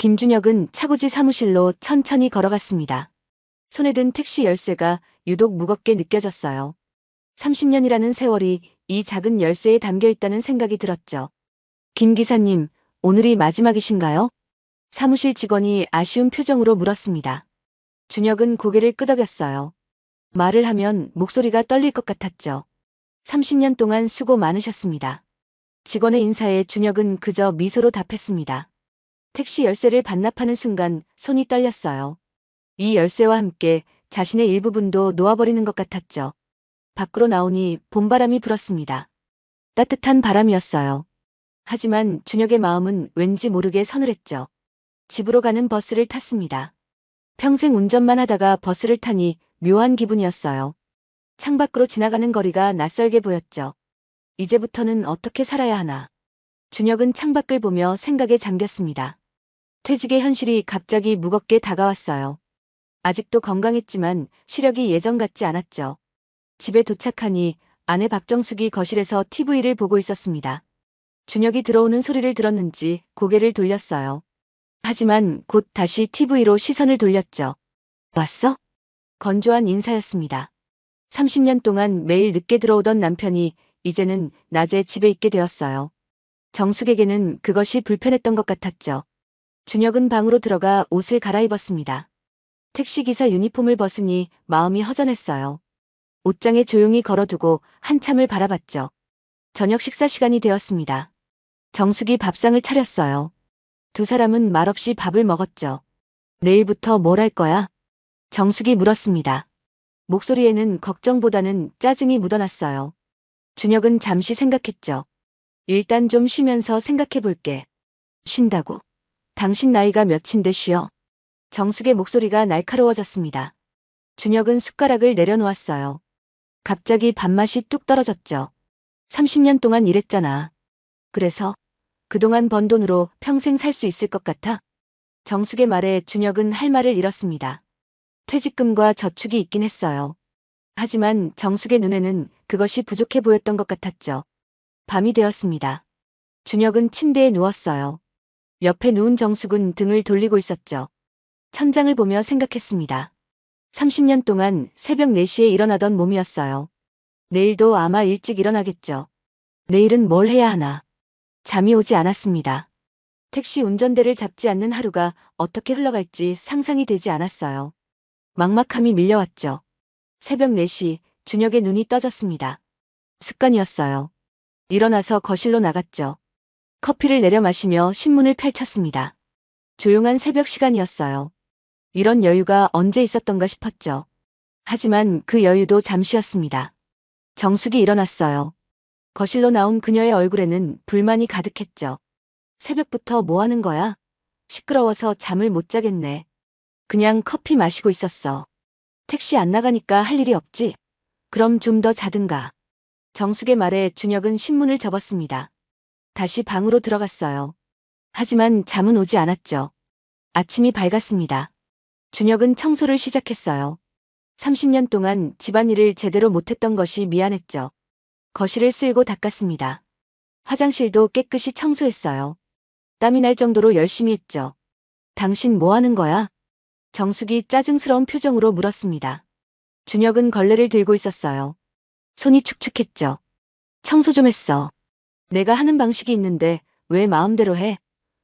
김준혁은 차고지 사무실로 천천히 걸어갔습니다. 손에 든 택시 열쇠가 유독 무겁게 느껴졌어요. 30년이라는 세월이 이 작은 열쇠에 담겨 있다는 생각이 들었죠. 김 기사님, 오늘이 마지막이신가요? 사무실 직원이 아쉬운 표정으로 물었습니다. 준혁은 고개를 끄덕였어요. 말을 하면 목소리가 떨릴 것 같았죠. 30년 동안 수고 많으셨습니다. 직원의 인사에 준혁은 그저 미소로 답했습니다. 택시 열쇠를 반납하는 순간 손이 떨렸어요. 이 열쇠와 함께 자신의 일부분도 놓아버리는 것 같았죠. 밖으로 나오니 봄바람이 불었습니다. 따뜻한 바람이었어요. 하지만 준혁의 마음은 왠지 모르게 서늘했죠. 집으로 가는 버스를 탔습니다. 평생 운전만 하다가 버스를 타니 묘한 기분이었어요. 창밖으로 지나가는 거리가 낯설게 보였죠. 이제부터는 어떻게 살아야 하나. 준혁은 창밖을 보며 생각에 잠겼습니다. 퇴직의 현실이 갑자기 무겁게 다가왔어요. 아직도 건강했지만 시력이 예전 같지 않았죠. 집에 도착하니 아내 박정숙이 거실에서 TV를 보고 있었습니다. 준혁이 들어오는 소리를 들었는지 고개를 돌렸어요. 하지만 곧 다시 TV로 시선을 돌렸죠. 왔어? 건조한 인사였습니다. 30년 동안 매일 늦게 들어오던 남편이 이제는 낮에 집에 있게 되었어요. 정숙에게는 그것이 불편했던 것 같았죠. 준혁은 방으로 들어가 옷을 갈아입었습니다. 택시기사 유니폼을 벗으니 마음이 허전했어요. 옷장에 조용히 걸어두고 한참을 바라봤죠. 저녁 식사 시간이 되었습니다. 정숙이 밥상을 차렸어요. 두 사람은 말없이 밥을 먹었죠. 내일부터 뭘 할 거야? 정숙이 물었습니다. 목소리에는 걱정보다는 짜증이 묻어났어요. 준혁은 잠시 생각했죠. 일단 좀 쉬면서 생각해 볼게. 쉰다고? 당신 나이가 몇인데 쉬어? 정숙의 목소리가 날카로워졌습니다. 준혁은 숟가락을 내려놓았어요. 갑자기 밥맛이 뚝 떨어졌죠. 30년 동안 일했잖아. 그래서 그동안 번 돈으로 평생 살 수 있을 것 같아? 정숙의 말에 준혁은 할 말을 잃었습니다. 퇴직금과 저축이 있긴 했어요. 하지만 정숙의 눈에는 그것이 부족해 보였던 것 같았죠. 밤이 되었습니다. 준혁은 침대에 누웠어요. 옆에 누운 정숙은 등을 돌리고 있었죠. 천장을 보며 생각했습니다. 30년 동안 새벽 4시에 일어나던 몸이었어요. 내일도 아마 일찍 일어나겠죠. 내일은 뭘 해야 하나. 잠이 오지 않았습니다. 택시 운전대를 잡지 않는 하루가 어떻게 흘러갈지 상상이 되지 않았어요. 막막함이 밀려왔죠. 새벽 4시 준혁의 눈이 떠졌습니다. 습관이었어요. 일어나서 거실로 나갔죠. 커피를 내려 마시며 신문을 펼쳤습니다. 조용한 새벽 시간이었어요. 이런 여유가 언제 있었던가 싶었죠. 하지만 그 여유도 잠시였습니다. 정숙이 일어났어요. 거실로 나온 그녀의 얼굴에는 불만이 가득했죠. 새벽부터 뭐 하는 거야? 시끄러워서 잠을 못 자겠네. 그냥 커피 마시고 있었어. 택시 안 나가니까 할 일이 없지? 그럼 좀 더 자든가. 정숙의 말에 준혁은 신문을 접었습니다. 다시 방으로 들어갔어요. 하지만 잠은 오지 않았죠. 아침이 밝았습니다. 준혁은 청소를 시작했어요. 30년 동안 집안일을 제대로 못했던 것이 미안했죠. 거실을 쓸고 닦았습니다. 화장실도 깨끗이 청소했어요. 땀이 날 정도로 열심히 했죠. 당신 뭐 하는 거야? 정숙이 짜증스러운 표정으로 물었습니다. 준혁은 걸레를 들고 있었어요. 손이 축축했죠. 청소 좀 했어. 내가 하는 방식이 있는데 왜 마음대로 해?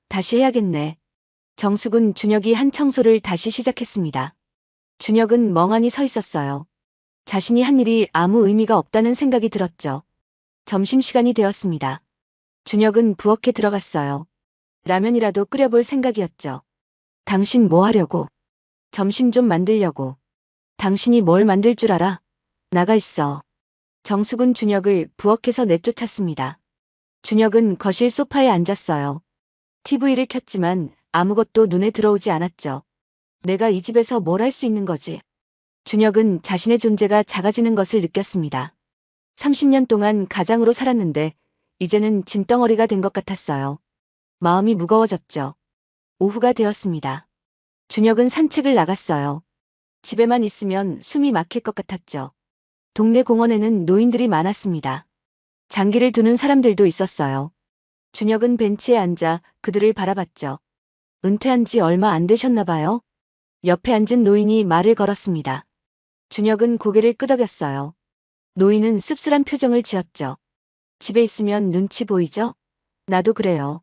다시 해야겠네. 정숙은 준혁이 한 청소를 다시 시작했습니다. 준혁은 멍하니 서 있었어요. 자신이 한 일이 아무 의미가 없다는 생각이 들었죠. 점심시간이 되었습니다. 준혁은 부엌에 들어갔어요. 라면이라도 끓여볼 생각이었죠. 당신 뭐 하려고? 점심 좀 만들려고. 당신이 뭘 만들 줄 알아? 나가 있어. 정숙은 준혁을 부엌에서 내쫓았습니다. 준혁은 거실 소파에 앉았어요. TV를 켰지만 아무것도 눈에 들어오지 않았죠. 내가 이 집에서 뭘 할 수 있는 거지? 준혁은 자신의 존재가 작아지는 것을 느꼈습니다. 30년 동안 가장으로 살았는데 이제는 짐덩어리가 된 것 같았어요. 마음이 무거워졌죠. 오후가 되었습니다. 준혁은 산책을 나갔어요. 집에만 있으면 숨이 막힐 것 같았죠. 동네 공원에는 노인들이 많았습니다. 장기를 두는 사람들도 있었어요. 준혁은 벤치에 앉아 그들을 바라봤죠. 은퇴한 지 얼마 안 되셨나 봐요. 옆에 앉은 노인이 말을 걸었습니다. 준혁은 고개를 끄덕였어요. 노인은 씁쓸한 표정을 지었죠. 집에 있으면 눈치 보이죠? 나도 그래요.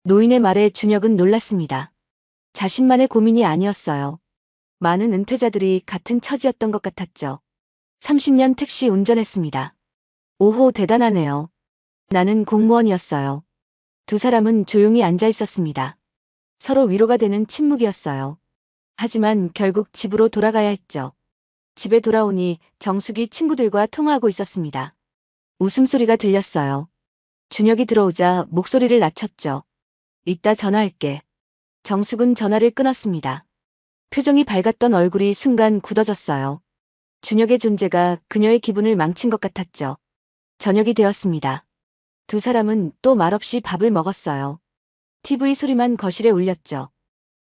노인의 말에 준혁은 놀랐습니다. 자신만의 고민이 아니었어요. 많은 은퇴자들이 같은 처지였던 것 같았죠. 30년 택시 운전했습니다. 오호, 대단하네요. 나는 공무원이었어요. 두 사람은 조용히 앉아 있었습니다. 서로 위로가 되는 침묵이었어요. 하지만 결국 집으로 돌아가야 했죠. 집에 돌아오니 정숙이 친구들과 통화하고 있었습니다. 웃음소리가 들렸어요. 준혁이 들어오자 목소리를 낮췄죠. 이따 전화할게. 정숙은 전화를 끊었습니다. 표정이 밝았던 얼굴이 순간 굳어졌어요. 준혁의 존재가 그녀의 기분을 망친 것 같았죠. 저녁이 되었습니다. 두 사람은 또 말없이 밥을 먹었어요. TV 소리만 거실에 울렸죠.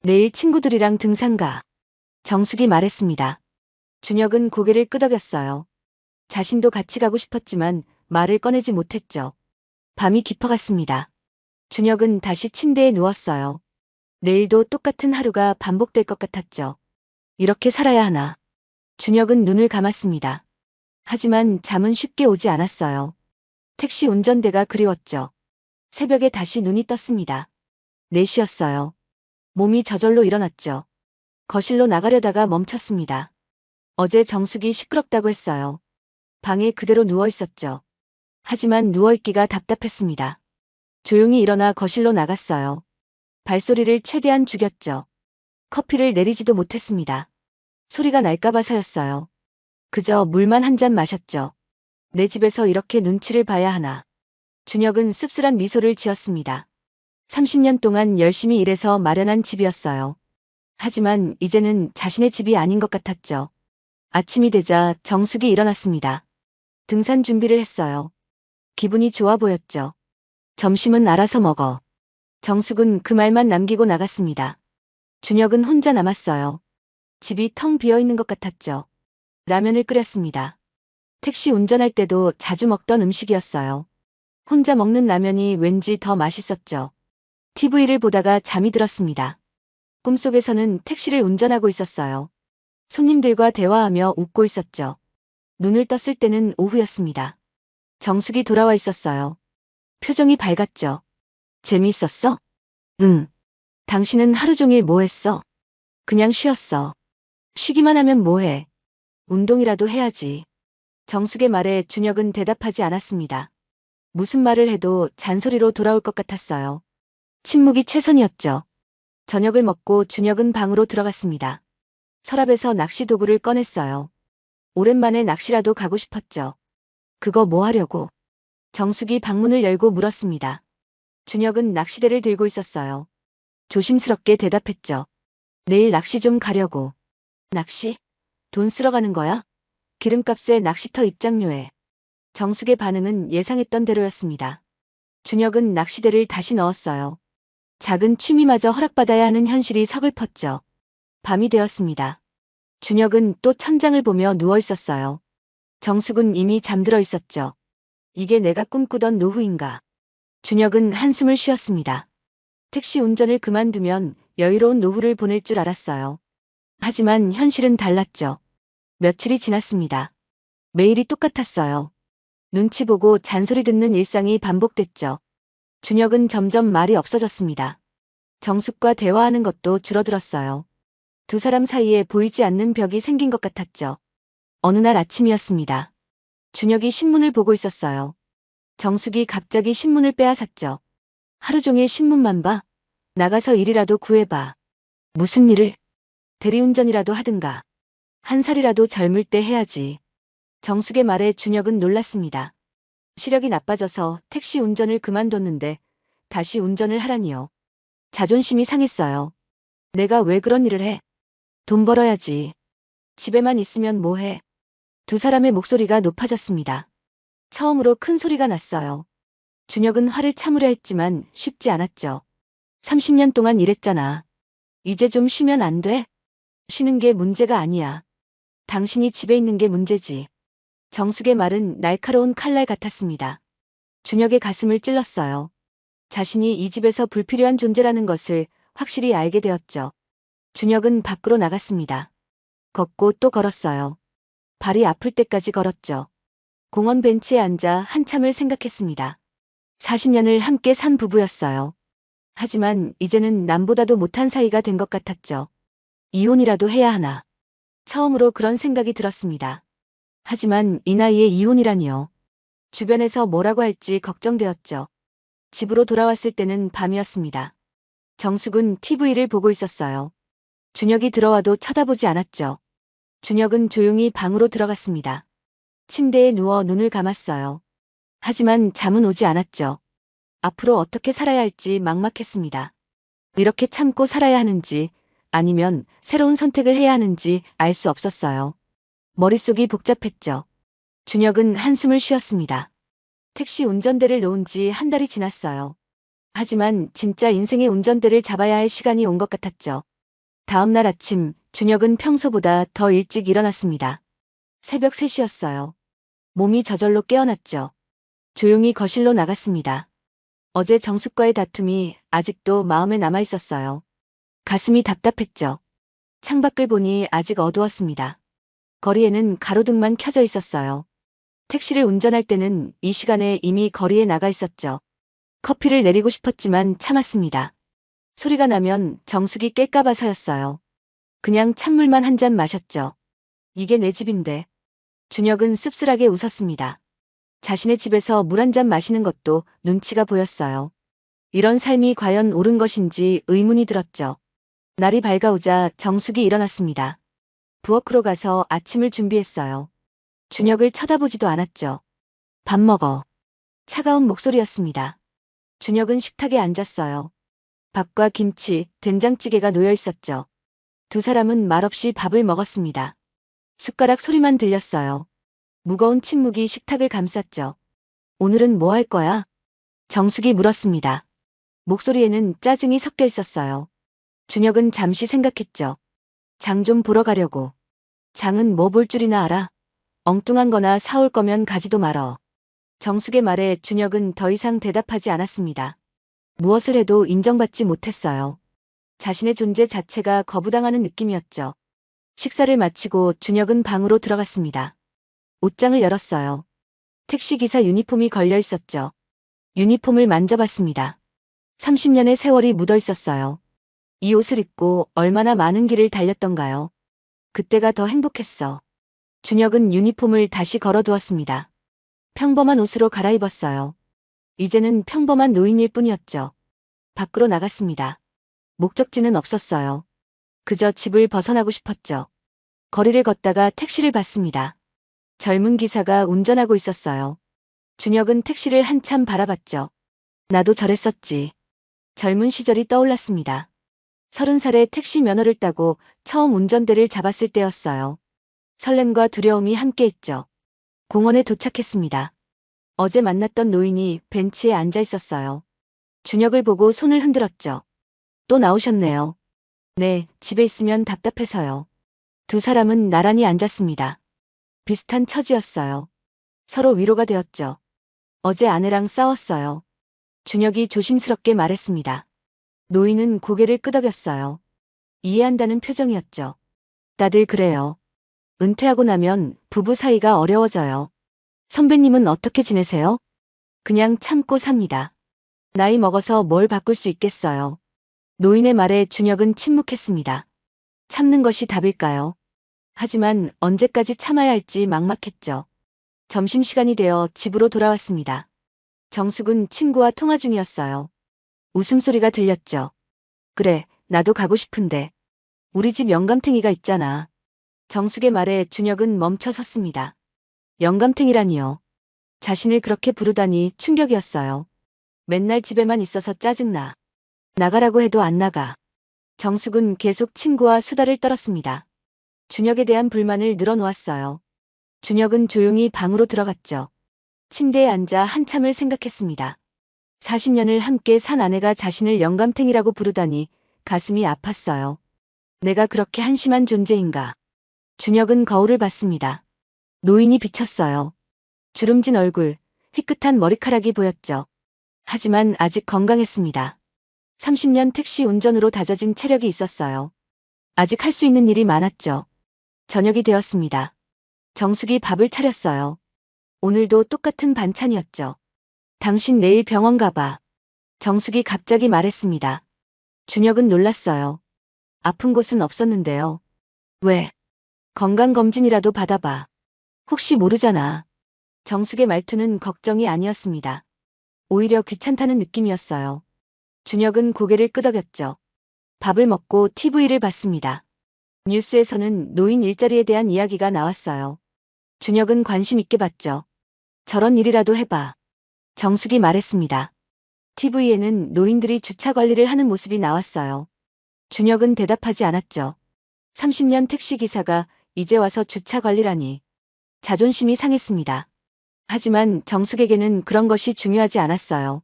내일 친구들이랑 등산 가. 정숙이 말했습니다. 준혁은 고개를 끄덕였어요. 자신도 같이 가고 싶었지만 말을 꺼내지 못했죠. 밤이 깊어갔습니다. 준혁은 다시 침대에 누웠어요. 내일도 똑같은 하루가 반복될 것 같았죠. 이렇게 살아야 하나. 준혁은 눈을 감았습니다. 하지만 잠은 쉽게 오지 않았어요. 택시 운전대가 그리웠죠. 새벽에 다시 눈이 떴습니다. 4시였어요. 몸이 저절로 일어났죠. 거실로 나가려다가 멈췄습니다. 어제 정숙이 시끄럽다고 했어요. 방에 그대로 누워 있었죠. 하지만 누워있기가 답답했습니다. 조용히 일어나 거실로 나갔어요. 발소리를 최대한 죽였죠. 커피를 내리지도 못했습니다. 소리가 날까봐서였어요. 그저 물만 한 잔 마셨죠. 내 집에서 이렇게 눈치를 봐야 하나. 준혁은 씁쓸한 미소를 지었습니다. 30년 동안 열심히 일해서 마련한 집이었어요. 하지만 이제는 자신의 집이 아닌 것 같았죠. 아침이 되자 정숙이 일어났습니다. 등산 준비를 했어요. 기분이 좋아 보였죠. 점심은 알아서 먹어. 정숙은 그 말만 남기고 나갔습니다. 준혁은 혼자 남았어요. 집이 텅 비어 있는 것 같았죠. 라면을 끓였습니다. 택시 운전할 때도 자주 먹던 음식이었어요. 혼자 먹는 라면이 왠지 더 맛있었죠. TV를 보다가 잠이 들었습니다. 꿈속에서는 택시를 운전하고 있었어요. 손님들과 대화하며 웃고 있었죠. 눈을 떴을 때는 오후였습니다. 정숙이 돌아와 있었어요. 표정이 밝았죠. 재미있었어? 응. 당신은 하루 종일 뭐 했어? 그냥 쉬었어. 쉬기만 하면 뭐해? 운동이라도 해야지. 정숙의 말에 준혁은 대답하지 않았습니다. 무슨 말을 해도 잔소리로 돌아올 것 같았어요. 침묵이 최선이었죠. 저녁을 먹고 준혁은 방으로 들어갔습니다. 서랍에서 낚시 도구를 꺼냈어요. 오랜만에 낚시라도 가고 싶었죠. 그거 뭐 하려고? 정숙이 방문을 열고 물었습니다. 준혁은 낚시대를 들고 있었어요. 조심스럽게 대답했죠. 내일 낚시 좀 가려고. 낚시? 돈 쓰러 가는 거야? 기름값에 낚시터 입장료에. 정숙의 반응은 예상했던 대로였습니다. 준혁은 낚시대를 다시 넣었어요. 작은 취미마저 허락받아야 하는 현실이 서글펐죠. 밤이 되었습니다. 준혁은 또 천장을 보며 누워 있었어요. 정숙은 이미 잠들어 있었죠. 이게 내가 꿈꾸던 노후인가. 준혁은 한숨을 쉬었습니다. 택시 운전을 그만두면 여유로운 노후를 보낼 줄 알았어요. 하지만 현실은 달랐죠. 며칠이 지났습니다. 매일이 똑같았어요. 눈치 보고 잔소리 듣는 일상이 반복됐죠. 준혁은 점점 말이 없어졌습니다. 정숙과 대화하는 것도 줄어들었어요. 두 사람 사이에 보이지 않는 벽이 생긴 것 같았죠. 어느 날 아침이었습니다. 준혁이 신문을 보고 있었어요. 정숙이 갑자기 신문을 빼앗았죠. 하루 종일 신문만 봐? 나가서 일이라도 구해봐. 무슨 일을? 대리운전이라도 하든가. 한 살이라도 젊을 때 해야지. 정숙의 말에 준혁은 놀랐습니다. 시력이 나빠져서 택시 운전을 그만뒀는데 다시 운전을 하라니요. 자존심이 상했어요. 내가 왜 그런 일을 해? 돈 벌어야지. 집에만 있으면 뭐해? 두 사람의 목소리가 높아졌습니다. 처음으로 큰 소리가 났어요. 준혁은 화를 참으려 했지만 쉽지 않았죠. 30년 동안 일했잖아. 이제 좀 쉬면 안 돼? 쉬는 게 문제가 아니야. 당신이 집에 있는 게 문제지. 정숙의 말은 날카로운 칼날 같았습니다. 준혁의 가슴을 찔렀어요. 자신이 이 집에서 불필요한 존재라는 것을 확실히 알게 되었죠. 준혁은 밖으로 나갔습니다. 걷고 또 걸었어요. 발이 아플 때까지 걸었죠. 공원 벤치에 앉아 한참을 생각했습니다. 40년을 함께 산 부부였어요. 하지만 이제는 남보다도 못한 사이가 된 것 같았죠. 이혼이라도 해야 하나. 처음으로 그런 생각이 들었습니다. 하지만 이 나이에 이혼이라니요. 주변에서 뭐라고 할지 걱정되었죠. 집으로 돌아왔을 때는 밤이었습니다. 정숙은 TV를 보고 있었어요. 준혁이 들어와도 쳐다보지 않았죠. 준혁은 조용히 방으로 들어갔습니다. 침대에 누워 눈을 감았어요. 하지만 잠은 오지 않았죠. 앞으로 어떻게 살아야 할지 막막했습니다. 이렇게 참고 살아야 하는지 아니면 새로운 선택을 해야 하는지 알 수 없었어요. 머릿속이 복잡했죠. 준혁은 한숨을 쉬었습니다. 택시 운전대를 놓은 지 한 달이 지났어요. 하지만 진짜 인생의 운전대를 잡아야 할 시간이 온 것 같았죠. 다음 날 아침, 준혁은 평소보다 더 일찍 일어났습니다. 새벽 3시였어요. 몸이 저절로 깨어났죠. 조용히 거실로 나갔습니다. 어제 정숙과의 다툼이 아직도 마음에 남아 있었어요. 가슴이 답답했죠. 창밖을 보니 아직 어두웠습니다. 거리에는 가로등만 켜져 있었어요. 택시를 운전할 때는 이 시간에 이미 거리에 나가 있었죠. 커피를 내리고 싶었지만 참았습니다. 소리가 나면 정숙이 깰까 봐서였어요. 그냥 찬물만 한 잔 마셨죠. 이게 내 집인데. 준혁은 씁쓸하게 웃었습니다. 자신의 집에서 물 한 잔 마시는 것도 눈치가 보였어요. 이런 삶이 과연 옳은 것인지 의문이 들었죠. 날이 밝아오자 정숙이 일어났습니다. 부엌으로 가서 아침을 준비했어요. 준혁을 쳐다보지도 않았죠. 밥 먹어. 차가운 목소리였습니다. 준혁은 식탁에 앉았어요. 밥과 김치, 된장찌개가 놓여 있었죠. 두 사람은 말없이 밥을 먹었습니다. 숟가락 소리만 들렸어요. 무거운 침묵이 식탁을 감쌌죠. 오늘은 뭐 할 거야? 정숙이 물었습니다. 목소리에는 짜증이 섞여 있었어요. 준혁은 잠시 생각했죠. 장 좀 보러 가려고. 장은 뭐 볼 줄이나 알아? 엉뚱한 거나 사올 거면 가지도 말어. 정숙의 말에 준혁은 더 이상 대답하지 않았습니다. 무엇을 해도 인정받지 못했어요. 자신의 존재 자체가 거부당하는 느낌이었죠. 식사를 마치고 준혁은 방으로 들어갔습니다. 옷장을 열었어요. 택시기사 유니폼이 걸려 있었죠. 유니폼을 만져봤습니다. 30년의 세월이 묻어 있었어요. 이 옷을 입고 얼마나 많은 길을 달렸던가요? 그때가 더 행복했어. 준혁은 유니폼을 다시 걸어두었습니다. 평범한 옷으로 갈아입었어요. 이제는 평범한 노인일 뿐이었죠. 밖으로 나갔습니다. 목적지는 없었어요. 그저 집을 벗어나고 싶었죠. 거리를 걷다가 택시를 봤습니다. 젊은 기사가 운전하고 있었어요. 준혁은 택시를 한참 바라봤죠. 나도 저랬었지. 젊은 시절이 떠올랐습니다. 30살에 택시 면허를 따고 처음 운전대를 잡았을 때였어요. 설렘과 두려움이 함께했죠. 공원에 도착했습니다. 어제 만났던 노인이 벤치에 앉아 있었어요. 준혁을 보고 손을 흔들었죠. 또 나오셨네요. 네, 집에 있으면 답답해서요. 두 사람은 나란히 앉았습니다. 비슷한 처지였어요. 서로 위로가 되었죠. 어제 아내랑 싸웠어요. 준혁이 조심스럽게 말했습니다. 노인은 고개를 끄덕였어요. 이해한다는 표정이었죠. 다들 그래요. 은퇴하고 나면 부부 사이가 어려워져요. 선배님은 어떻게 지내세요? 그냥 참고 삽니다. 나이 먹어서 뭘 바꿀 수 있겠어요. 노인의 말에 준혁은 침묵했습니다. 참는 것이 답일까요? 하지만 언제까지 참아야 할지 막막했죠. 점심시간이 되어 집으로 돌아왔습니다. 정숙은 친구와 통화 중이었어요. 웃음소리가 들렸죠. 그래, 나도 가고 싶은데. 우리 집 영감탱이가 있잖아. 정숙의 말에 준혁은 멈춰 섰습니다. 영감탱이라니요. 자신을 그렇게 부르다니 충격이었어요. 맨날 집에만 있어서 짜증나. 나가라고 해도 안 나가. 정숙은 계속 친구와 수다를 떨었습니다. 준혁에 대한 불만을 늘어놓았어요. 준혁은 조용히 방으로 들어갔죠. 침대에 앉아 한참을 생각했습니다. 40년을 함께 산 아내가 자신을 영감탱이라고 부르다니 가슴이 아팠어요. 내가 그렇게 한심한 존재인가. 준혁은 거울을 봤습니다. 노인이 비쳤어요. 주름진 얼굴, 휘끗한 머리카락이 보였죠. 하지만 아직 건강했습니다. 30년 택시 운전으로 다져진 체력이 있었어요. 아직 할 수 있는 일이 많았죠. 저녁이 되었습니다. 정숙이 밥을 차렸어요. 오늘도 똑같은 반찬이었죠. 당신 내일 병원 가봐. 정숙이 갑자기 말했습니다. 준혁은 놀랐어요. 아픈 곳은 없었는데요. 왜? 건강검진이라도 받아봐. 혹시 모르잖아. 정숙의 말투는 걱정이 아니었습니다. 오히려 귀찮다는 느낌이었어요. 준혁은 고개를 끄덕였죠. 밥을 먹고 TV를 봤습니다. 뉴스에서는 노인 일자리에 대한 이야기가 나왔어요. 준혁은 관심 있게 봤죠. 저런 일이라도 해봐. 정숙이 말했습니다. TV에는 노인들이 주차 관리를 하는 모습이 나왔어요. 준혁은 대답하지 않았죠. 30년 택시기사가 이제 와서 주차 관리라니. 자존심이 상했습니다. 하지만 정숙에게는 그런 것이 중요하지 않았어요.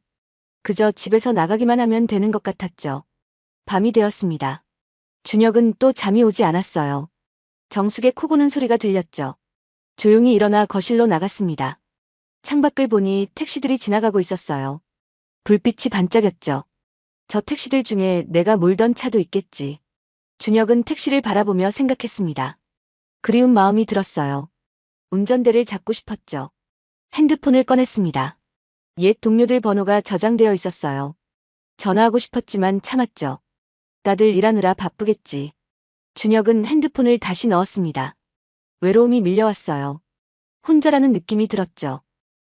그저 집에서 나가기만 하면 되는 것 같았죠. 밤이 되었습니다. 준혁은 또 잠이 오지 않았어요. 정숙의 코 고는 소리가 들렸죠. 조용히 일어나 거실로 나갔습니다. 창밖을 보니 택시들이 지나가고 있었어요. 불빛이 반짝였죠. 저 택시들 중에 내가 몰던 차도 있겠지. 준혁은 택시를 바라보며 생각했습니다. 그리운 마음이 들었어요. 운전대를 잡고 싶었죠. 핸드폰을 꺼냈습니다. 옛 동료들 번호가 저장되어 있었어요. 전화하고 싶었지만 참았죠. 다들 일하느라 바쁘겠지. 준혁은 핸드폰을 다시 넣었습니다. 외로움이 밀려왔어요. 혼자라는 느낌이 들었죠.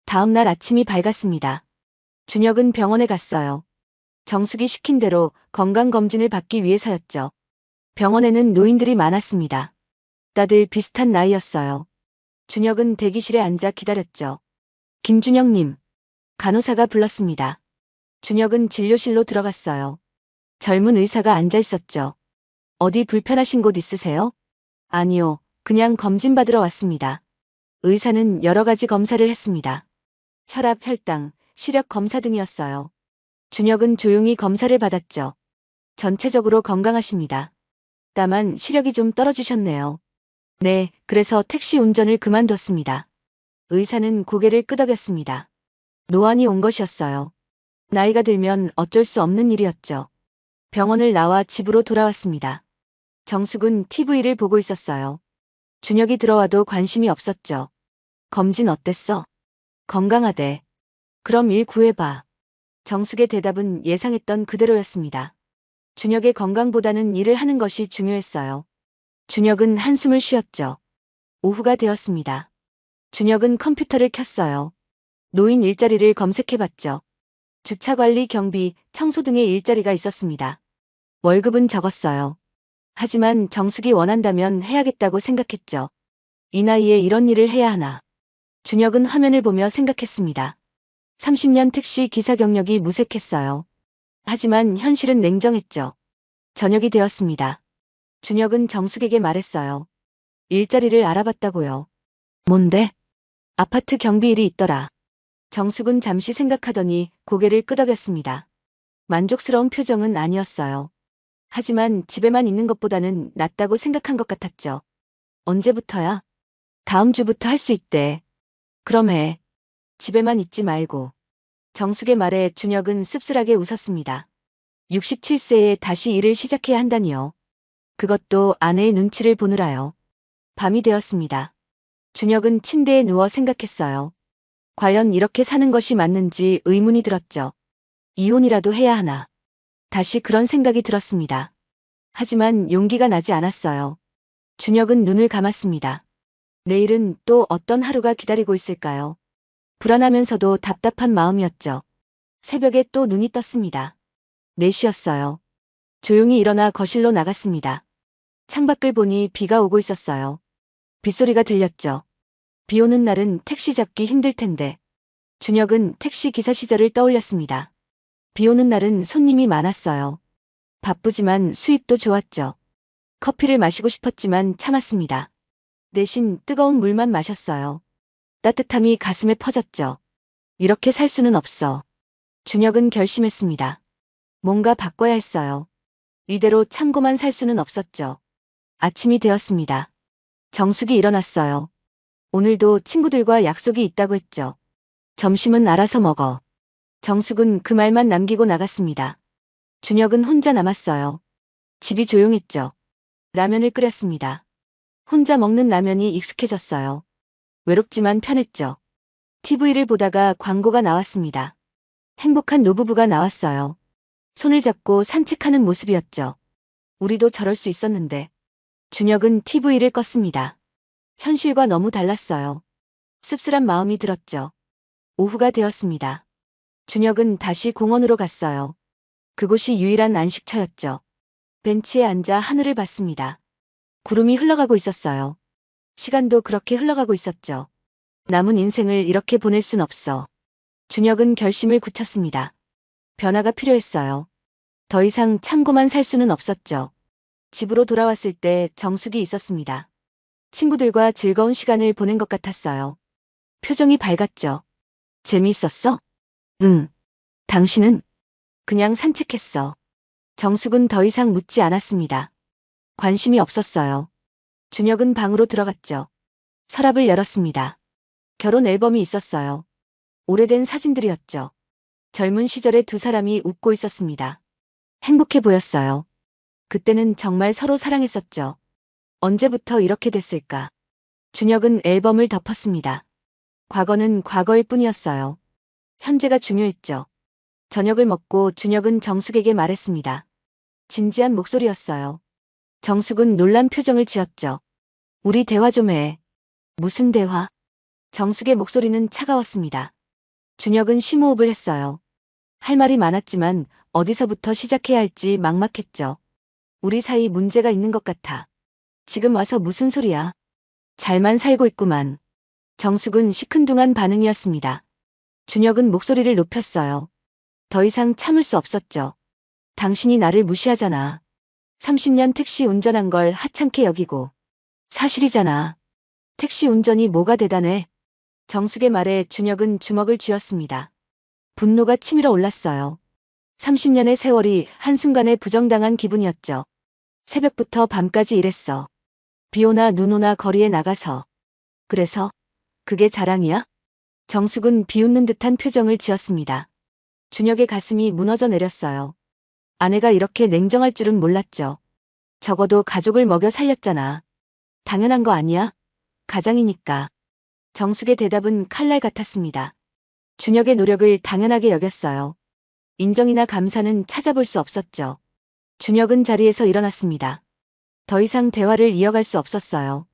다음 날 아침이 밝았습니다. 준혁은 병원에 갔어요. 정숙이 시킨 대로 건강검진을 받기 위해서였죠. 병원에는 노인들이 많았습니다. 다들 비슷한 나이였어요. 준혁은 대기실에 앉아 기다렸죠. 김준혁님. 간호사가 불렀습니다. 준혁은 진료실로 들어갔어요. 젊은 의사가 앉아 있었죠. 어디 불편하신 곳 있으세요? 아니요, 그냥 검진 받으러 왔습니다. 의사는 여러 가지 검사를 했습니다. 혈압, 혈당, 시력 검사 등이었어요. 준혁은 조용히 검사를 받았죠. 전체적으로 건강하십니다. 다만 시력이 좀 떨어지셨네요. 네, 그래서 택시 운전을 그만뒀습니다. 의사는 고개를 끄덕였습니다. 노안이 온 것이었어요. 나이가 들면 어쩔 수 없는 일이었죠. 병원을 나와 집으로 돌아왔습니다. 정숙은 TV를 보고 있었어요. 준혁이 들어와도 관심이 없었죠. 검진 어땠어? 건강하대. 그럼 일 구해봐. 정숙의 대답은 예상했던 그대로였습니다. 준혁의 건강보다는 일을 하는 것이 중요했어요. 준혁은 한숨을 쉬었죠. 오후가 되었습니다. 준혁은 컴퓨터를 켰어요. 노인 일자리를 검색해봤죠. 주차관리, 경비, 청소 등의 일자리가 있었습니다. 월급은 적었어요. 하지만 정숙이 원한다면 해야겠다고 생각했죠. 이 나이에 이런 일을 해야 하나. 준혁은 화면을 보며 생각했습니다. 30년 택시 기사 경력이 무색했어요. 하지만 현실은 냉정했죠. 저녁이 되었습니다. 준혁은 정숙에게 말했어요. 일자리를 알아봤다고요. 뭔데? 아파트 경비 일이 있더라. 정숙은 잠시 생각하더니 고개를 끄덕였습니다. 만족스러운 표정은 아니었어요. 하지만 집에만 있는 것보다는 낫다고 생각한 것 같았죠. 언제부터야? 다음 주부터 할 수 있대. 그럼 해. 집에만 있지 말고. 정숙의 말에 준혁은 씁쓸하게 웃었습니다. 67세에 다시 일을 시작해야 한다니요. 그것도 아내의 눈치를 보느라요. 밤이 되었습니다. 준혁은 침대에 누워 생각했어요. 과연 이렇게 사는 것이 맞는지 의문이 들었죠. 이혼이라도 해야 하나. 다시 그런 생각이 들었습니다. 하지만 용기가 나지 않았어요. 준혁은 눈을 감았습니다. 내일은 또 어떤 하루가 기다리고 있을까요? 불안하면서도 답답한 마음이었죠. 새벽에 또 눈이 떴습니다. 4시였어요. 조용히 일어나 거실로 나갔습니다. 창밖을 보니 비가 오고 있었어요. 빗소리가 들렸죠. 비 오는 날은 택시 잡기 힘들 텐데. 준혁은 택시 기사 시절을 떠올렸습니다. 비 오는 날은 손님이 많았어요. 바쁘지만 수입도 좋았죠. 커피를 마시고 싶었지만 참았습니다. 대신 뜨거운 물만 마셨어요. 따뜻함이 가슴에 퍼졌죠. 이렇게 살 수는 없어. 준혁은 결심했습니다. 뭔가 바꿔야 했어요. 이대로 참고만 살 수는 없었죠. 아침이 되었습니다. 정숙이 일어났어요. 오늘도 친구들과 약속이 있다고 했죠. 점심은 알아서 먹어. 정숙은 그 말만 남기고 나갔습니다. 준혁은 혼자 남았어요. 집이 조용했죠. 라면을 끓였습니다. 혼자 먹는 라면이 익숙해졌어요. 외롭지만 편했죠. TV를 보다가 광고가 나왔습니다. 행복한 노부부가 나왔어요. 손을 잡고 산책하는 모습이었죠. 우리도 저럴 수 있었는데. 준혁은 TV를 껐습니다. 현실과 너무 달랐어요. 씁쓸한 마음이 들었죠. 오후가 되었습니다. 준혁은 다시 공원으로 갔어요. 그곳이 유일한 안식처였죠. 벤치에 앉아 하늘을 봤습니다. 구름이 흘러가고 있었어요. 시간도 그렇게 흘러가고 있었죠. 남은 인생을 이렇게 보낼 순 없어. 준혁은 결심을 굳혔습니다. 변화가 필요했어요. 더 이상 참고만 살 수는 없었죠. 집으로 돌아왔을 때 정숙이 있었습니다. 친구들과 즐거운 시간을 보낸 것 같았어요. 표정이 밝았죠. 재미있었어? 응. 당신은? 그냥 산책했어. 정숙은 더 이상 묻지 않았습니다. 관심이 없었어요. 준혁은 방으로 들어갔죠. 서랍을 열었습니다. 결혼 앨범이 있었어요. 오래된 사진들이었죠. 젊은 시절의 두 사람이 웃고 있었습니다. 행복해 보였어요. 그때는 정말 서로 사랑했었죠. 언제부터 이렇게 됐을까? 준혁은 앨범을 덮었습니다. 과거는 과거일 뿐이었어요. 현재가 중요했죠. 저녁을 먹고 준혁은 정숙에게 말했습니다. 진지한 목소리였어요. 정숙은 놀란 표정을 지었죠. 우리 대화 좀 해. 무슨 대화? 정숙의 목소리는 차가웠습니다. 준혁은 심호흡을 했어요. 할 말이 많았지만 어디서부터 시작해야 할지 막막했죠. 우리 사이 문제가 있는 것 같아. 지금 와서 무슨 소리야? 잘만 살고 있구만. 정숙은 시큰둥한 반응이었습니다. 준혁은 목소리를 높였어요. 더 이상 참을 수 없었죠. 당신이 나를 무시하잖아. 30년 택시 운전한 걸 하찮게 여기고. 사실이잖아. 택시 운전이 뭐가 대단해. 정숙의 말에 준혁은 주먹을 쥐었습니다. 분노가 치밀어 올랐어요. 30년의 세월이 한순간에 부정당한 기분이었죠. 새벽부터 밤까지 일했어. 비 오나 눈 오나 거리에 나가서. 그래서? 그게 자랑이야? 정숙은 비웃는 듯한 표정을 지었습니다. 준혁의 가슴이 무너져 내렸어요. 아내가 이렇게 냉정할 줄은 몰랐죠. 적어도 가족을 먹여 살렸잖아. 당연한 거 아니야? 가장이니까. 정숙의 대답은 칼날 같았습니다. 준혁의 노력을 당연하게 여겼어요. 인정이나 감사는 찾아볼 수 없었죠. 준혁은 자리에서 일어났습니다. 더 이상 대화를 이어갈 수 없었어요.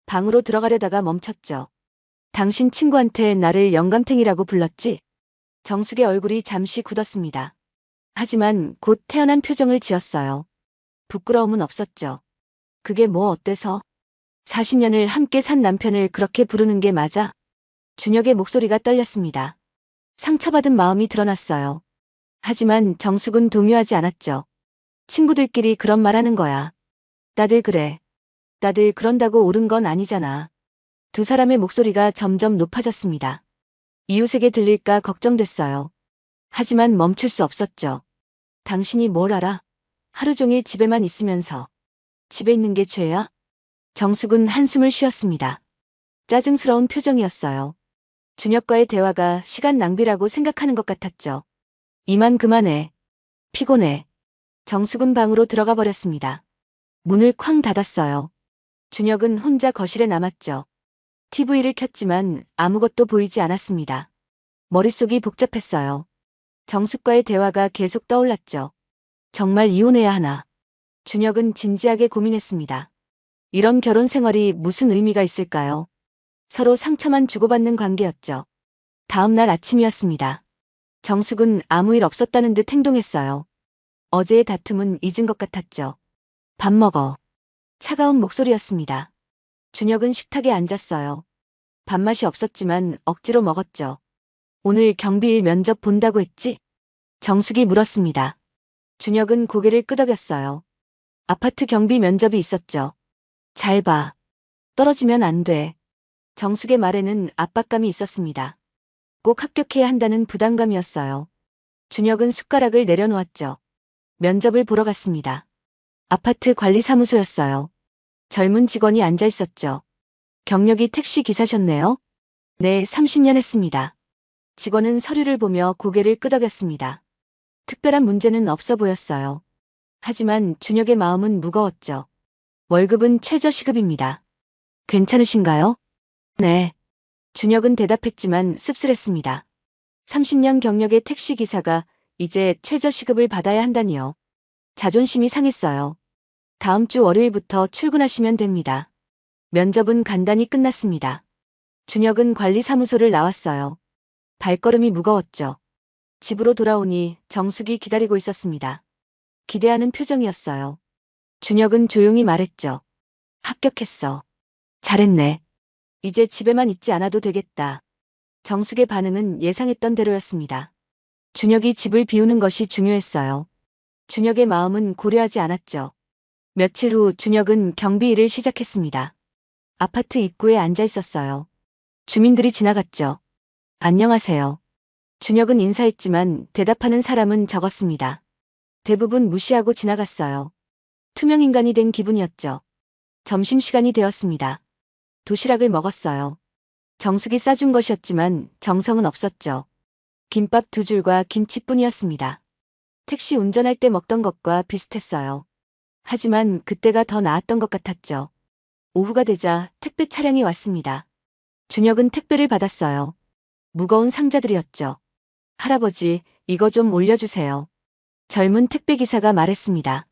방으로 들어가려다가 멈췄죠. 당신 친구한테 나를 영감탱이라고 불렀지? 정숙의 얼굴이 잠시 굳었습니다. 하지만 곧 태연한 표정을 지었어요. 부끄러움은 없었죠. 그게 뭐 어때서? 40년을 함께 산 남편을 그렇게 부르는 게 맞아? 준혁의 목소리가 떨렸습니다. 상처받은 마음이 드러났어요. 하지만 정숙은 동요하지 않았죠. 친구들끼리 그런 말 하는 거야. 다들 그래. 다들 그런다고 옳은 건 아니잖아. 두 사람의 목소리가 점점 높아졌습니다. 이웃에게 들릴까 걱정됐어요. 하지만 멈출 수 없었죠. 당신이 뭘 알아? 하루 종일 집에만 있으면서. 집에 있는 게 죄야? 정숙은 한숨을 쉬었습니다. 짜증스러운 표정이었어요. 준혁과의 대화가 시간 낭비라고 생각하는 것 같았죠. 이만 그만해. 피곤해. 정숙은 방으로 들어가 버렸습니다. 문을 쾅 닫았어요. 준혁은 혼자 거실에 남았죠. TV를 켰지만 아무것도 보이지 않았습니다. 머릿속이 복잡했어요. 정숙과의 대화가 계속 떠올랐죠. 정말 이혼해야 하나. 준혁은 진지하게 고민했습니다. 이런 결혼 생활이 무슨 의미가 있을까요? 서로 상처만 주고받는 관계였죠. 다음 날 아침이었습니다. 정숙은 아무 일 없었다는 듯 행동했어요. 어제의 다툼은 잊은 것 같았죠. 밥 먹어. 차가운 목소리였습니다. 준혁은 식탁에 앉았어요. 밥맛이 없었지만 억지로 먹었죠. 오늘 경비일 면접 본다고 했지? 정숙이 물었습니다. 준혁은 고개를 끄덕였어요. 아파트 경비 면접이 있었죠. 잘 봐. 떨어지면 안 돼. 정숙의 말에는 압박감이 있었습니다. 꼭 합격해야 한다는 부담감이었어요. 준혁은 숟가락을 내려놓았죠. 면접을 보러 갔습니다. 아파트 관리사무소였어요. 젊은 직원이 앉아 있었죠. 경력이 택시 기사셨네요? 네, 30년 했습니다. 직원은 서류를 보며 고개를 끄덕였습니다. 특별한 문제는 없어 보였어요. 하지만 준혁의 마음은 무거웠죠. 월급은 최저시급입니다. 괜찮으신가요? 네. 준혁은 대답했지만 씁쓸했습니다. 30년 경력의 택시기사가 이제 최저시급을 받아야 한다니요. 자존심이 상했어요. 다음 주 월요일부터 출근하시면 됩니다. 면접은 간단히 끝났습니다. 준혁은 관리사무소를 나왔어요. 발걸음이 무거웠죠. 집으로 돌아오니 정숙이 기다리고 있었습니다. 기대하는 표정이었어요. 준혁은 조용히 말했죠. 합격했어. 잘했네. 이제 집에만 있지 않아도 되겠다. 정숙의 반응은 예상했던 대로였습니다. 준혁이 집을 비우는 것이 중요했어요. 준혁의 마음은 고려하지 않았죠. 며칠 후 준혁은 경비 일을 시작했습니다. 아파트 입구에 앉아 있었어요. 주민들이 지나갔죠. 안녕하세요. 준혁은 인사했지만 대답하는 사람은 적었습니다. 대부분 무시하고 지나갔어요. 투명인간이 된 기분이었죠. 점심시간이 되었습니다. 도시락을 먹었어요. 정숙이 싸준 것이었지만 정성은 없었죠. 김밥 2줄과 김치뿐이었습니다. 택시 운전할 때 먹던 것과 비슷했어요. 하지만 그때가 더 나았던 것 같았죠. 오후가 되자 택배 차량이 왔습니다. 준혁은 택배를 받았어요. 무거운 상자들이었죠. 할아버지, 이거 좀 올려주세요. 젊은 택배기사가 말했습니다.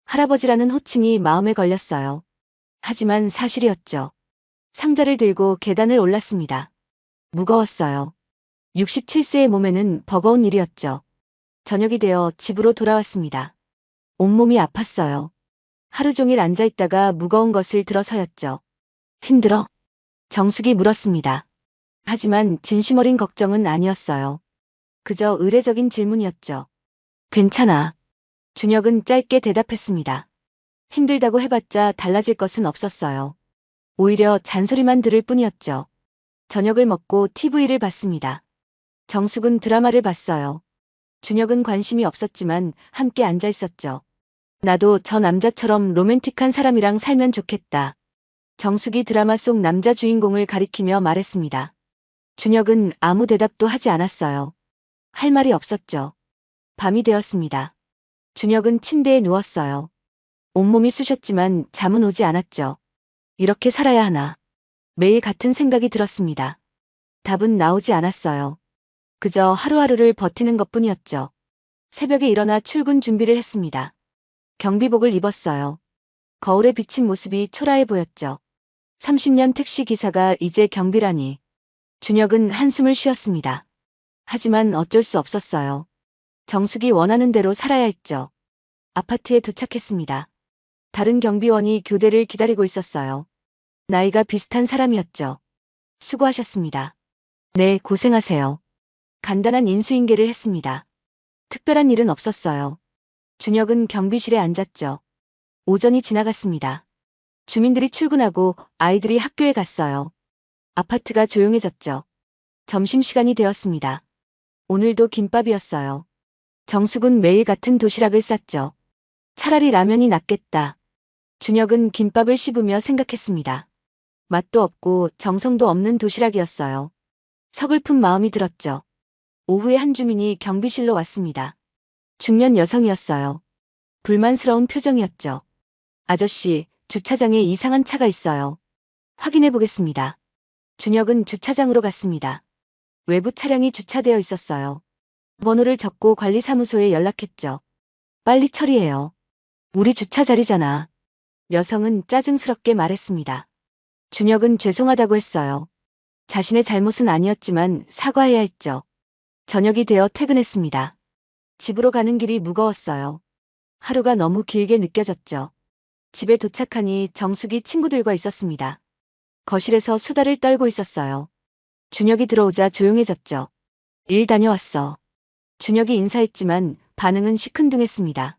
할아버지라는 호칭이 마음에 걸렸어요. 하지만 사실이었죠. 상자를 들고 계단을 올랐습니다. 무거웠어요. 67세의 몸에는 버거운 일이었죠. 저녁이 되어 집으로 돌아왔습니다. 온몸이 아팠어요. 하루 종일 앉아있다가 무거운 것을 들어서였죠. 힘들어? 정숙이 물었습니다. 하지만 진심 어린 걱정은 아니었어요. 그저 의례적인 질문이었죠. 괜찮아. 준혁은 짧게 대답했습니다. 힘들다고 해봤자 달라질 것은 없었어요. 오히려 잔소리만 들을 뿐이었죠. 저녁을 먹고 TV를 봤습니다. 정숙은 드라마를 봤어요. 준혁은 관심이 없었지만 함께 앉아 있었죠. 나도 저 남자처럼 로맨틱한 사람이랑 살면 좋겠다. 정숙이 드라마 속 남자 주인공을 가리키며 말했습니다. 준혁은 아무 대답도 하지 않았어요. 할 말이 없었죠. 밤이 되었습니다. 준혁은 침대에 누웠어요. 온몸이 쑤셨지만 잠은 오지 않았죠. 이렇게 살아야 하나. 매일 같은 생각이 들었습니다. 답은 나오지 않았어요. 그저 하루하루를 버티는 것뿐이었죠. 새벽에 일어나 출근 준비를 했습니다. 경비복을 입었어요. 거울에 비친 모습이 초라해 보였죠. 30년 택시 기사가 이제 경비라니. 준혁은 한숨을 쉬었습니다. 하지만 어쩔 수 없었어요. 정숙이 원하는 대로 살아야 했죠. 아파트에 도착했습니다. 다른 경비원이 교대를 기다리고 있었어요. 나이가 비슷한 사람이었죠. 수고하셨습니다. 네, 고생하세요. 간단한 인수인계를 했습니다. 특별한 일은 없었어요. 준혁은 경비실에 앉았죠. 오전이 지나갔습니다. 주민들이 출근하고 아이들이 학교에 갔어요. 아파트가 조용해졌죠. 점심시간이 되었습니다. 오늘도 김밥이었어요. 정숙은 매일 같은 도시락을 쌌죠. 차라리 라면이 낫겠다. 준혁은 김밥을 씹으며 생각했습니다. 맛도 없고 정성도 없는 도시락이었어요. 서글픈 마음이 들었죠. 오후에 한 주민이 경비실로 왔습니다. 중년 여성이었어요. 불만스러운 표정이었죠. 아저씨, 주차장에 이상한 차가 있어요. 확인해 보겠습니다. 준혁은 주차장으로 갔습니다. 외부 차량이 주차되어 있었어요. 번호를 적고 관리사무소에 연락했죠. 빨리 처리해요. 우리 주차 자리잖아. 여성은 짜증스럽게 말했습니다. 준혁은 죄송하다고 했어요. 자신의 잘못은 아니었지만 사과해야 했죠. 저녁이 되어 퇴근했습니다. 집으로 가는 길이 무거웠어요. 하루가 너무 길게 느껴졌죠. 집에 도착하니 정숙이 친구들과 있었습니다. 거실에서 수다를 떨고 있었어요. 준혁이 들어오자 조용해졌죠. 일 다녀왔어. 준혁이 인사했지만 반응은 시큰둥했습니다.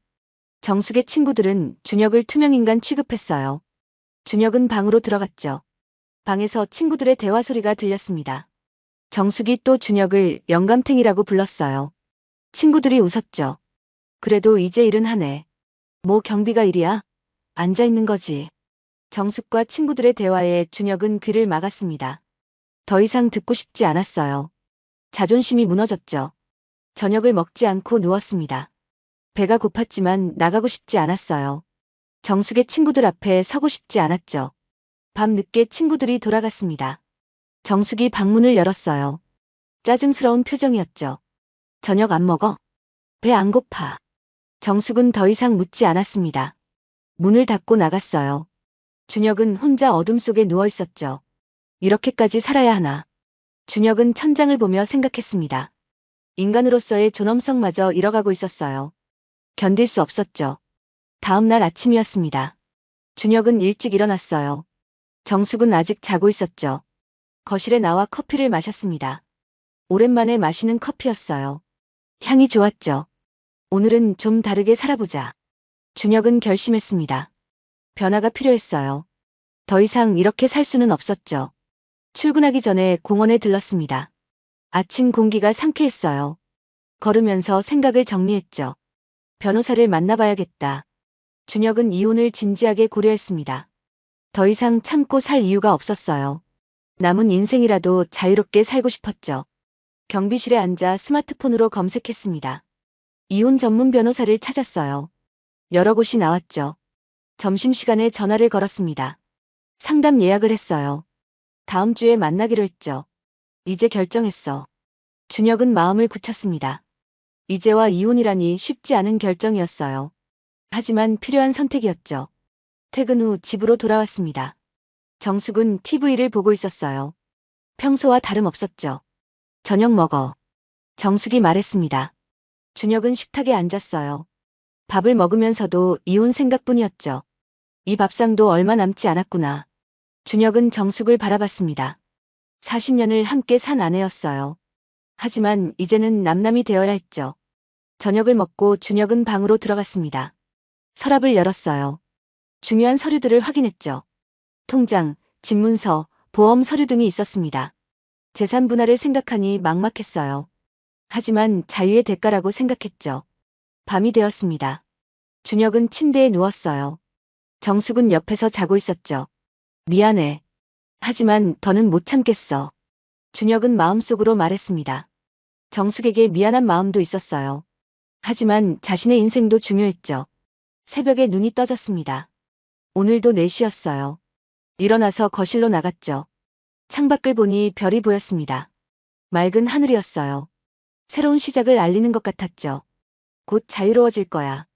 정숙의 친구들은 준혁을 투명인간 취급했어요. 준혁은 방으로 들어갔죠. 방에서 친구들의 대화 소리가 들렸습니다. 정숙이 또 준혁을 영감탱이라고 불렀어요. 친구들이 웃었죠. 그래도 이제 일은 하네. 뭐 경비가 일이야? 앉아있는 거지. 정숙과 친구들의 대화에 준혁은 귀를 막았습니다. 더 이상 듣고 싶지 않았어요. 자존심이 무너졌죠. 저녁을 먹지 않고 누웠습니다. 배가 고팠지만 나가고 싶지 않았어요. 정숙의 친구들 앞에 서고 싶지 않았죠. 밤 늦게 친구들이 돌아갔습니다. 정숙이 방문을 열었어요. 짜증스러운 표정이었죠. 저녁 안 먹어? 배 안 고파. 정숙은 더 이상 묻지 않았습니다. 문을 닫고 나갔어요. 준혁은 혼자 어둠 속에 누워 있었죠. 이렇게까지 살아야 하나. 준혁은 천장을 보며 생각했습니다. 인간으로서의 존엄성마저 잃어가고 있었어요. 견딜 수 없었죠. 다음 날 아침이었습니다. 준혁은 일찍 일어났어요. 정숙은 아직 자고 있었죠. 거실에 나와 커피를 마셨습니다. 오랜만에 마시는 커피였어요. 향이 좋았죠. 오늘은 좀 다르게 살아보자. 준혁은 결심했습니다. 변화가 필요했어요. 더 이상 이렇게 살 수는 없었죠. 출근하기 전에 공원에 들렀습니다. 아침 공기가 상쾌했어요. 걸으면서 생각을 정리했죠. 변호사를 만나봐야겠다. 준혁은 이혼을 진지하게 고려했습니다. 더 이상 참고 살 이유가 없었어요. 남은 인생이라도 자유롭게 살고 싶었죠. 경비실에 앉아 스마트폰으로 검색했습니다. 이혼 전문 변호사를 찾았어요. 여러 곳이 나왔죠. 점심시간에 전화를 걸었습니다. 상담 예약을 했어요. 다음 주에 만나기로 했죠. 이제 결정했어. 준혁은 마음을 굳혔습니다. 이제와 이혼이라니 쉽지 않은 결정이었어요. 하지만 필요한 선택이었죠. 퇴근 후 집으로 돌아왔습니다. 정숙은 TV를 보고 있었어요. 평소와 다름없었죠. 저녁 먹어. 정숙이 말했습니다. 준혁은 식탁에 앉았어요. 밥을 먹으면서도 이혼 생각뿐이었죠. 이 밥상도 얼마 남지 않았구나. 준혁은 정숙을 바라봤습니다. 40년을 함께 산 아내였어요. 하지만 이제는 남남이 되어야 했죠. 저녁을 먹고 준혁은 방으로 들어갔습니다. 서랍을 열었어요. 중요한 서류들을 확인했죠. 통장, 집문서, 보험 서류 등이 있었습니다. 재산 분할을 생각하니 막막했어요. 하지만 자유의 대가라고 생각했죠. 밤이 되었습니다. 준혁은 침대에 누웠어요. 정숙은 옆에서 자고 있었죠. 미안해. 하지만 더는 못 참겠어. 준혁은 마음속으로 말했습니다. 정숙에게 미안한 마음도 있었어요. 하지만 자신의 인생도 중요했죠. 새벽에 눈이 떠졌습니다. 오늘도 4시였어요. 일어나서 거실로 나갔죠. 창밖을 보니 별이 보였습니다. 맑은 하늘이었어요. 새로운 시작을 알리는 것 같았죠. 곧 자유로워질 거야.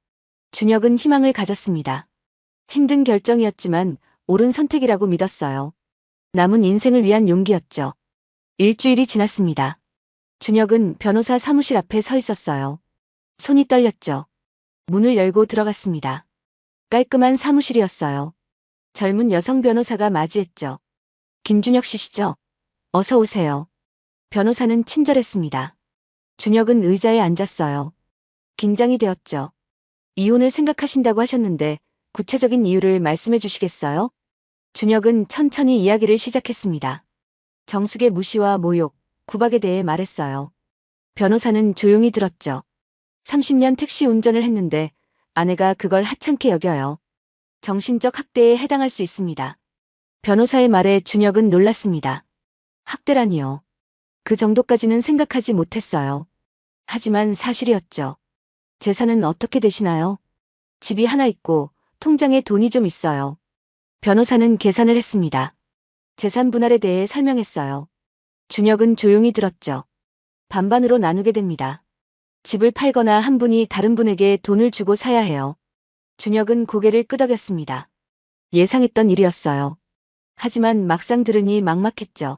준혁은 희망을 가졌습니다. 힘든 결정이었지만 옳은 선택이라고 믿었어요. 남은 인생을 위한 용기였죠. 일주일이 지났습니다. 준혁은 변호사 사무실 앞에 서 있었어요. 손이 떨렸죠. 문을 열고 들어갔습니다. 깔끔한 사무실이었어요. 젊은 여성 변호사가 맞이했죠. 김준혁 씨시죠? 어서 오세요. 변호사는 친절했습니다. 준혁은 의자에 앉았어요. 긴장이 되었죠. 이혼을 생각하신다고 하셨는데 구체적인 이유를 말씀해 주시겠어요? 준혁은 천천히 이야기를 시작했습니다. 정숙의 무시와 모욕, 구박에 대해 말했어요. 변호사는 조용히 들었죠. 30년 택시 운전을 했는데 아내가 그걸 하찮게 여겨요. 정신적 학대에 해당할 수 있습니다. 변호사의 말에 준혁은 놀랐습니다. 학대라니요. 그 정도까지는 생각하지 못했어요. 하지만 사실이었죠. 재산은 어떻게 되시나요? 집이 하나 있고 통장에 돈이 좀 있어요. 변호사는 계산을 했습니다. 재산 분할에 대해 설명했어요. 준혁은 조용히 들었죠. 반반으로 나누게 됩니다. 집을 팔거나 한 분이 다른 분에게 돈을 주고 사야 해요. 준혁은 고개를 끄덕였습니다. 예상했던 일이었어요. 하지만 막상 들으니 막막했죠.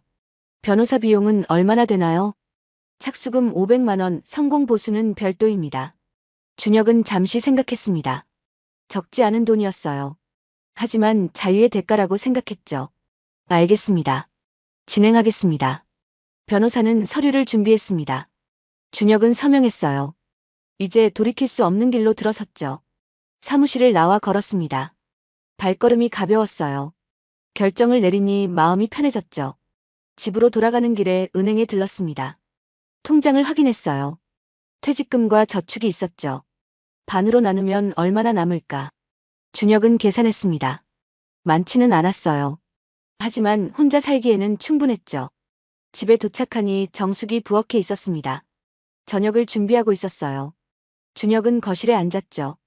변호사 비용은 얼마나 되나요? 착수금 500만 원, 성공 보수는 별도입니다. 준혁은 잠시 생각했습니다. 적지 않은 돈이었어요. 하지만 자유의 대가라고 생각했죠. 알겠습니다. 진행하겠습니다. 변호사는 서류를 준비했습니다. 준혁은 서명했어요. 이제 돌이킬 수 없는 길로 들어섰죠. 사무실을 나와 걸었습니다. 발걸음이 가벼웠어요. 결정을 내리니 마음이 편해졌죠. 집으로 돌아가는 길에 은행에 들렀습니다. 통장을 확인했어요. 퇴직금과 저축이 있었죠. 반으로 나누면 얼마나 남을까? 준혁은 계산했습니다. 많지는 않았어요. 하지만 혼자 살기에는 충분했죠. 집에 도착하니 정숙이 부엌에 있었습니다. 저녁을 준비하고 있었어요. 준혁은 거실에 앉았죠.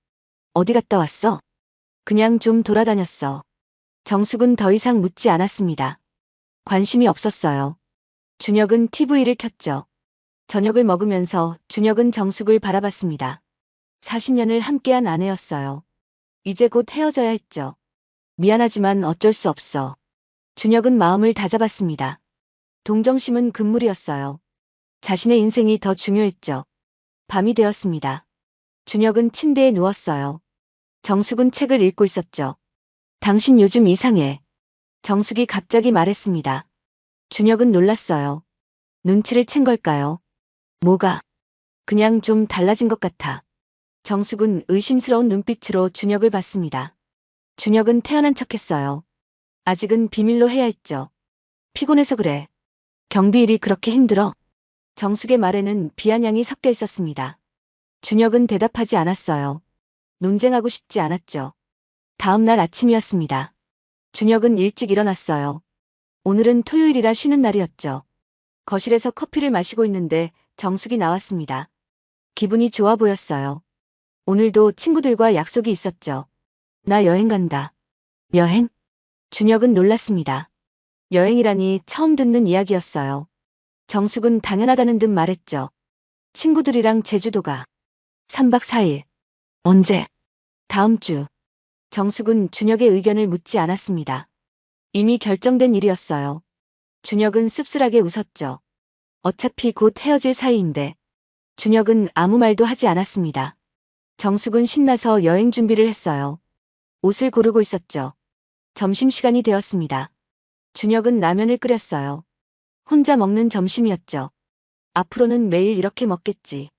어디 갔다 왔어? 그냥 좀 돌아다녔어. 정숙은 더 이상 묻지 않았습니다. 관심이 없었어요. 준혁은 TV를 켰죠. 저녁을 먹으면서 준혁은 정숙을 바라봤습니다. 40년을 함께한 아내였어요. 이제 곧 헤어져야 했죠. 미안하지만 어쩔 수 없어. 준혁은 마음을 다잡았습니다. 동정심은 금물이었어요. 자신의 인생이 더 중요했죠. 밤이 되었습니다. 준혁은 침대에 누웠어요. 정숙은 책을 읽고 있었죠. 당신 요즘 이상해. 정숙이 갑자기 말했습니다. 준혁은 놀랐어요. 눈치를 챈 걸까요? 뭐가? 그냥 좀 달라진 것 같아. 정숙은 의심스러운 눈빛으로 준혁을 봤습니다. 준혁은 태어난 척했어요. 아직은 비밀로 해야 했죠. 피곤해서 그래. 경비 일이 그렇게 힘들어? 정숙의 말에는 비아냥이 섞여 있었습니다. 준혁은 대답하지 않았어요. 논쟁하고 싶지 않았죠. 다음 날 아침이었습니다. 준혁은 일찍 일어났어요. 오늘은 토요일이라 쉬는 날이었죠. 거실에서 커피를 마시고 있는데 정숙이 나왔습니다. 기분이 좋아 보였어요. 오늘도 친구들과 약속이 있었죠. 나 여행 간다. 여행? 준혁은 놀랐습니다. 여행이라니 처음 듣는 이야기였어요. 정숙은 당연하다는 듯 말했죠. 친구들이랑 제주도 가. 3박 4일. 언제? 다음 주. 정숙은 준혁의 의견을 묻지 않았습니다. 이미 결정된 일이었어요. 준혁은 씁쓸하게 웃었죠. 어차피 곧 헤어질 사이인데. 준혁은 아무 말도 하지 않았습니다. 정숙은 신나서 여행 준비를 했어요. 옷을 고르고 있었죠. 점심시간이 되었습니다. 준혁은 라면을 끓였어요. 혼자 먹는 점심이었죠. 앞으로는 매일 이렇게 먹겠지.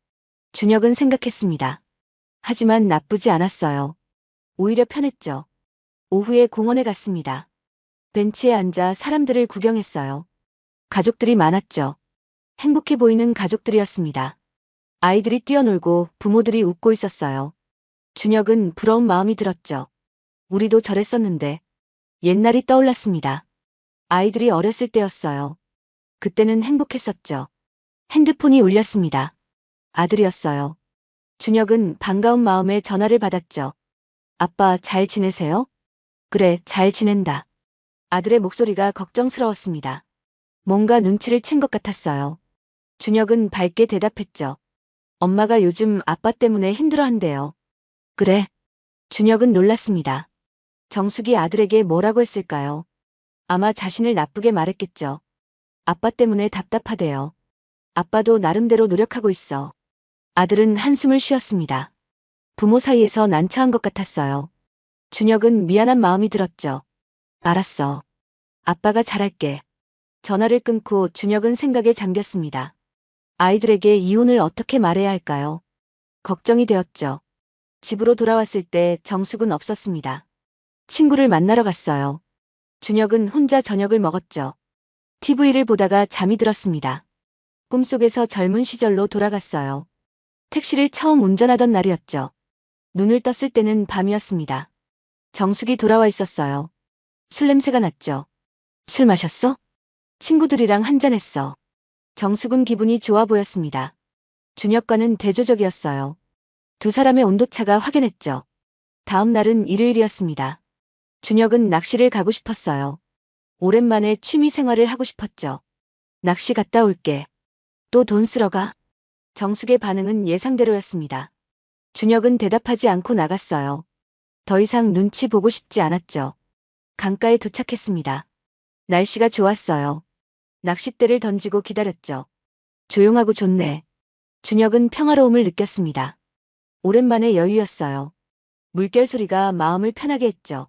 준혁은 생각했습니다. 하지만 나쁘지 않았어요. 오히려 편했죠. 오후에 공원에 갔습니다. 벤치에 앉아 사람들을 구경했어요. 가족들이 많았죠. 행복해 보이는 가족들이었습니다. 아이들이 뛰어놀고 부모들이 웃고 있었어요. 준혁은 부러운 마음이 들었죠. 우리도 저랬었는데. 옛날이 떠올랐습니다. 아이들이 어렸을 때였어요. 그때는 행복했었죠. 핸드폰이 울렸습니다. 아들이었어요. 준혁은 반가운 마음에 전화를 받았죠. 아빠 잘 지내세요? 그래, 잘 지낸다. 아들의 목소리가 걱정스러웠습니다. 뭔가 눈치를 챈 것 같았어요. 준혁은 밝게 대답했죠. 엄마가 요즘 아빠 때문에 힘들어한대요. 그래? 준혁은 놀랐습니다. 정숙이 아들에게 뭐라고 했을까요? 아마 자신을 나쁘게 말했겠죠. 아빠 때문에 답답하대요. 아빠도 나름대로 노력하고 있어. 아들은 한숨을 쉬었습니다. 부모 사이에서 난처한 것 같았어요. 준혁은 미안한 마음이 들었죠. 알았어. 아빠가 잘할게. 전화를 끊고 준혁은 생각에 잠겼습니다. 아이들에게 이혼을 어떻게 말해야 할까요? 걱정이 되었죠. 집으로 돌아왔을 때 정숙은 없었습니다. 친구를 만나러 갔어요. 준혁은 혼자 저녁을 먹었죠. TV를 보다가 잠이 들었습니다. 꿈속에서 젊은 시절로 돌아갔어요. 택시를 처음 운전하던 날이었죠. 눈을 떴을 때는 밤이었습니다. 정숙이 돌아와 있었어요. 술 냄새가 났죠. 술 마셨어? 친구들이랑 한잔했어. 정숙은 기분이 좋아 보였습니다. 준혁과는 대조적이었어요. 두 사람의 온도차가 확연했죠. 다음 날은 일요일이었습니다. 준혁은 낚시를 가고 싶었어요. 오랜만에 취미 생활을 하고 싶었죠. 낚시 갔다 올게. 또 돈 쓰러 가? 정숙의 반응은 예상대로였습니다. 준혁은 대답하지 않고 나갔어요. 더 이상 눈치 보고 싶지 않았죠. 강가에 도착했습니다. 날씨가 좋았어요. 낚싯대를 던지고 기다렸죠. 조용하고 좋네. 준혁은 평화로움을 느꼈습니다. 오랜만에 여유였어요. 물결 소리가 마음을 편하게 했죠.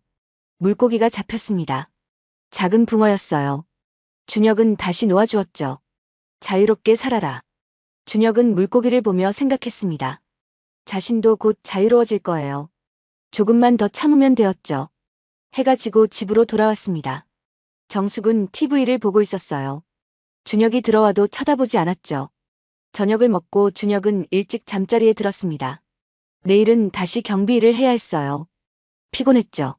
물고기가 잡혔습니다. 작은 붕어였어요. 준혁은 다시 놓아주었죠. 자유롭게 살아라. 준혁은 물고기를 보며 생각했습니다. 자신도 곧 자유로워질 거예요. 조금만 더 참으면 되었죠. 해가 지고 집으로 돌아왔습니다. 정숙은 TV를 보고 있었어요. 준혁이 들어와도 쳐다보지 않았죠. 저녁을 먹고 준혁은 일찍 잠자리에 들었습니다. 내일은 다시 경비 일을 해야 했어요. 피곤했죠.